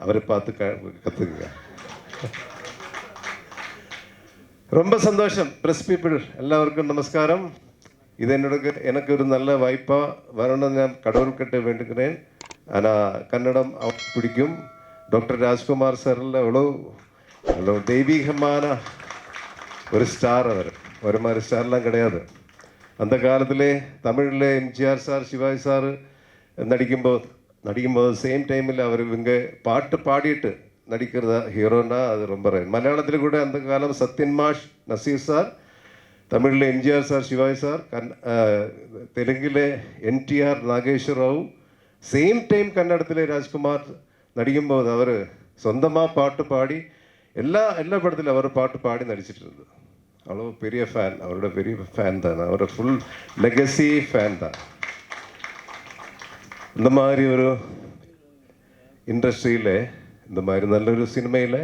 அவரை பார்த்து கற்றுக்குங்க. ரொம்ப சந்தோஷம். ப்ரெஸ் பீப்புள் எல்லாருக்கும் நமஸ்காரம். இது எனக்கு ஒரு நல்ல வாய்ப்பாக வரணும்னு நான் கடவுள்கிட்ட வேண்டுகிறேன். ஆனால் கன்னடம் பிடிக்கும். டாக்டர் ராஜ்குமார் சாரில் அவ்வளோ தெய்வீகமான ஒரு ஸ்டார். அவர் ஒரு மாதிரி ஸ்டார்லாம் கிடையாது. அந்த காலத்திலே தமிழில் எம்ஜிஆர் சார், சிவாஜி சார் நடிக்கும்போது சேம் டைமில் அவர் இங்கே பாட்டு பாடிட்டு நடிக்கிறதா ஹீரோனா அது ரொம்ப ரேர். மலையாளத்தில் கூட அந்த காலம் சத்யன் மாஷ், நசீர் சார், தமிழில் எம்ஜிஆர் சார், சிவாஜி சார், தெலுங்கில் NTR, Nageswara Rao, same time கன்னடத்தில் ராஜ்குமார் நடிக்கும்போது அவர் சொந்தமாக பாட்டு பாடி எல்லா படத்தில் அவர் பாட்டு பாடி நடிச்சிட்டு இருந்தது. அவ்வளோ பெரிய ஃபேன், அவரோட பெரிய ஃபேன் தான். அவரோட ஃபுல் லெகசி ஃபேன் தான். இந்த மாதிரி ஒரு இண்டஸ்ட்ரியில், இந்த மாதிரி நல்லொரு சினிமையில்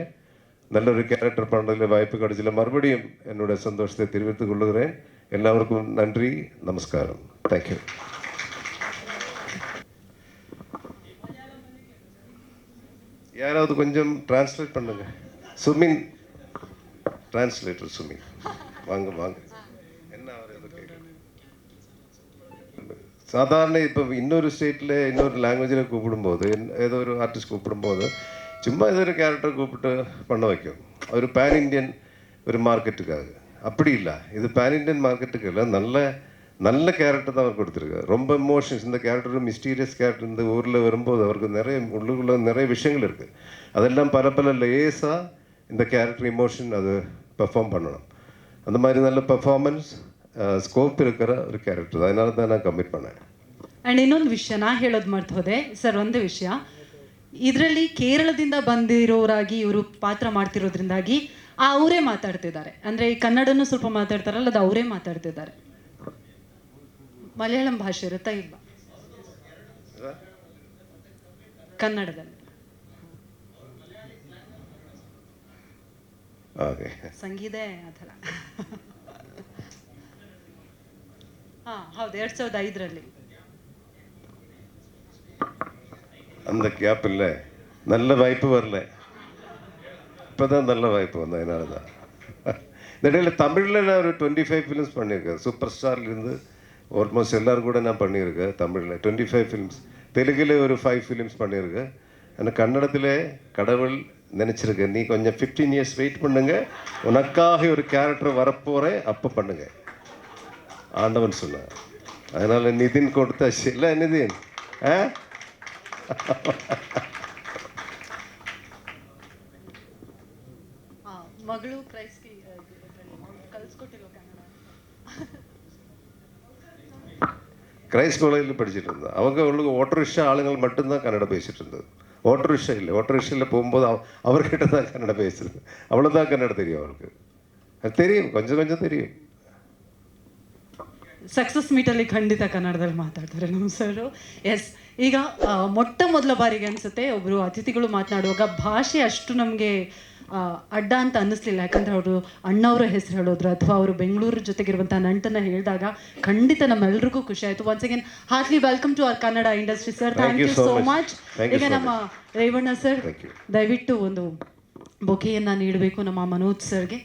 நல்லொரு கேரக்டர் பண்ணுறதுல வாய்ப்பு கிடைச்சல மறுபடியும் என்னோட சந்தோஷத்தை தெரிவித்துக் கொள்கிறேன். എല്ലാവർക്കും നന്ദി, നമസ്കാരം. Thank you. யாராவது கொஞ்சம் டிரான்ஸ்லேட் பண்ணுங்க. சுமின் டிரான்ஸ்லேட்டர் சுமின் வாங்க வாங்க. என்ன அவர் எதை கேட்குறேன். சாதாரண இப்போ இன்னொரு ஸ்டேட்டில் இன்னொரு லாங்குவேஜில் கூப்பிடும்போது ஏதோ ஒரு ஆர்டிஸ்ட் கூப்பிடும்போது சும்மா ஏதோ ஒரு கேரக்டர் கூப்பிட்டு பண்ண வைக்கும். ஒரு பேன் இண்டியன் ஒரு மார்க்கெட்டுக்காக. அப்படி இல்லை, இது பேன் இண்டியன் மார்க்கெட்டுக்கு இல்லை, நல்ல நல்ல கேரக்டர் தான் அவர் கொடுத்துருக்காரு. ரொம்ப எமோஷன்ஸ், இந்த கேரக்டர் மிஸ்டீரியஸ் கேரக்டர் இந்த ஊரில் வரும்போது அவருக்கு நிறைய உள்ளுக்குள்ள நிறைய விஷயங்கள் இருக்குது. அதெல்லாம் பல லேஸாக இந்த கேரக்டர் இமோஷன் அது பெர்ஃபார்ம் பண்ணணும். அந்த மாதிரி நல்ல பெர்ஃபார்ಮೆನ್ಸ್ ಸ್ಕೋಪ್ இருக்கிற ஒரு ಕ್ಯಾರೆಕ್ಟರ್. அதனால தான் ನಾನು ಕಮಿಟ್ பண்ணேன். ಆ್ಯಂಡ್ ಇನ್ನೊಂದು ವಿಷಯ ನಾ ಹೇಳೋದು ಮರ್ತು ಹೋದೆ ಸರ್. ಒಂದು ವಿಷಯ, ಇದರಲ್ಲಿ ಕೇರಳದಿಂದ ಬಂದಿರೋರಾಗಿ ಇವರು ಪಾತ್ರ ಮಾಡ್ತಿರೋದ್ರಿಂದಾಗಿ ಅವರೇ ಮಾತಾಡ್ತಿದ್ದಾರೆ. ಅಂದರೆ ಈ ಕನ್ನಡನೂ ಸ್ವಲ್ಪ ಮಾತಾಡ್ತಾರಲ್ಲ, ಅದು ಅವರೇ ಮಾತಾಡ್ತಿದ್ದಾರೆ. ಮಲಯಾಳಂ ಭಾಷೆ ಇರುತ್ತಾ ಇಲ್ಲ ಕನ್ನಡದಲ್ಲಿ? ಸಂಗೀತ ಅದಲ್ಲ. ಹೌದು, 2005 அந்த கேப் இல்லை, நல்ல வாய்ப்பு வரல. இப்போ தான் நல்ல வாய்ப்பு வந்தேன். அதனால தான் இந்த இடையில் தமிழில் நான் ஒரு 25 ஃபிலிம்ஸ் பண்ணியிருக்கேன். சூப்பர் ஸ்டார்லேருந்து ஆல்மோஸ்ட் எல்லோரும் கூட நான் பண்ணியிருக்கேன். தமிழில் 25 ஃபிலிம்ஸ், தெலுங்கில் ஒரு 5 ஃபிலிம்ஸ் பண்ணியிருக்கேன். ஆனால் கன்னடத்தில் கடவுள் நினச்சிருக்கேன், நீ கொஞ்சம் 15 இயர்ஸ் வெயிட் பண்ணுங்க, உனக்காக ஒரு கேரக்டர் வரப்போகிறேன், அப்போ பண்ணுங்க ஆண்டவன் சொன்னார். அதனால் நிதின் கொடுத்தாச்சு. இல்லை நிதின் ಮಗಳು ಕ್ರೈಸ್ಗೆ ಕಲಿಸ್ಕೊಟ್ಟಿಲ್ವ ಕನ್ನಡ? கிரைஸ்ட் காலேஜில் படிச்சுட்டு இருந்தேன். அவங்களுக்கு ஓட்டோ ரிக்ஷா ஆளுங்கள் மட்டும்தான் கன்னடம் பேசிகிட்டு இருந்தது. ஓட்டோ ரிக்ஷா இல்லை, ஓட்டோ ரிக்ஷாவில் போகும்போது அவர்கிட்ட தான் கன்னடம் பேசுறது. அவ்வளோதான் கன்னடம் தெரியும் அவருக்கு. அது தெரியும், கொஞ்சம் கொஞ்சம் தெரியும். ಸಕ್ಸಸ್ ಮೀಟಲ್ಲಿ ಖಂಡಿತ ಕನ್ನಡದಲ್ಲಿ ಮಾತಾಡ್ತಾರೆ ನಮ್ಮ ಸರು. ಎಸ್, ಈಗ ಮೊಟ್ಟ ಮೊದಲ ಬಾರಿಗೆ ಅನಿಸುತ್ತೆ ಒಬ್ಬರು ಅತಿಥಿಗಳು ಮಾತನಾಡುವಾಗ ಭಾಷೆ ಅಷ್ಟು ನಮಗೆ ಅಡ್ಡ ಅಂತ ಅನ್ನಿಸ್ಲಿಲ್ಲ. ಯಾಕಂದರೆ ಅವರು ಅಣ್ಣವರ ಹೆಸರು ಹೇಳಿದ್ರು ಅಥವಾ ಅವರು ಬೆಂಗಳೂರು ಜೊತೆಗಿರುವಂಥ ನಂಟನ್ನು ಹೇಳಿದಾಗ ಖಂಡಿತ ನಮ್ಮೆಲ್ಲರಿಗೂ ಖುಷಿ ಆಯಿತು. Once again heartly welcome to our Kannada industry sir. Thank you so much. ಈಗ ನಮ್ಮ ರೇವಣ್ಣ ಸರ್ ದಯವಿಟ್ಟು ಒಂದು ಬೊಕೆಯನ್ನು ನೀಡಬೇಕು ನಮ್ಮ ಮನೋಜ್ ಸರ್ಗೆ.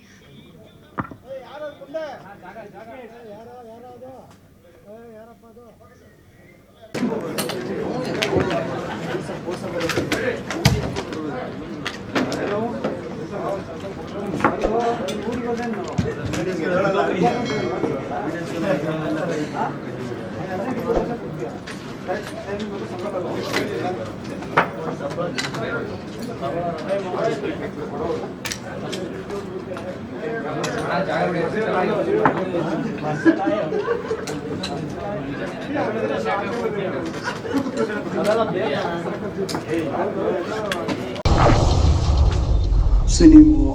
ಸಿನಿಮಾ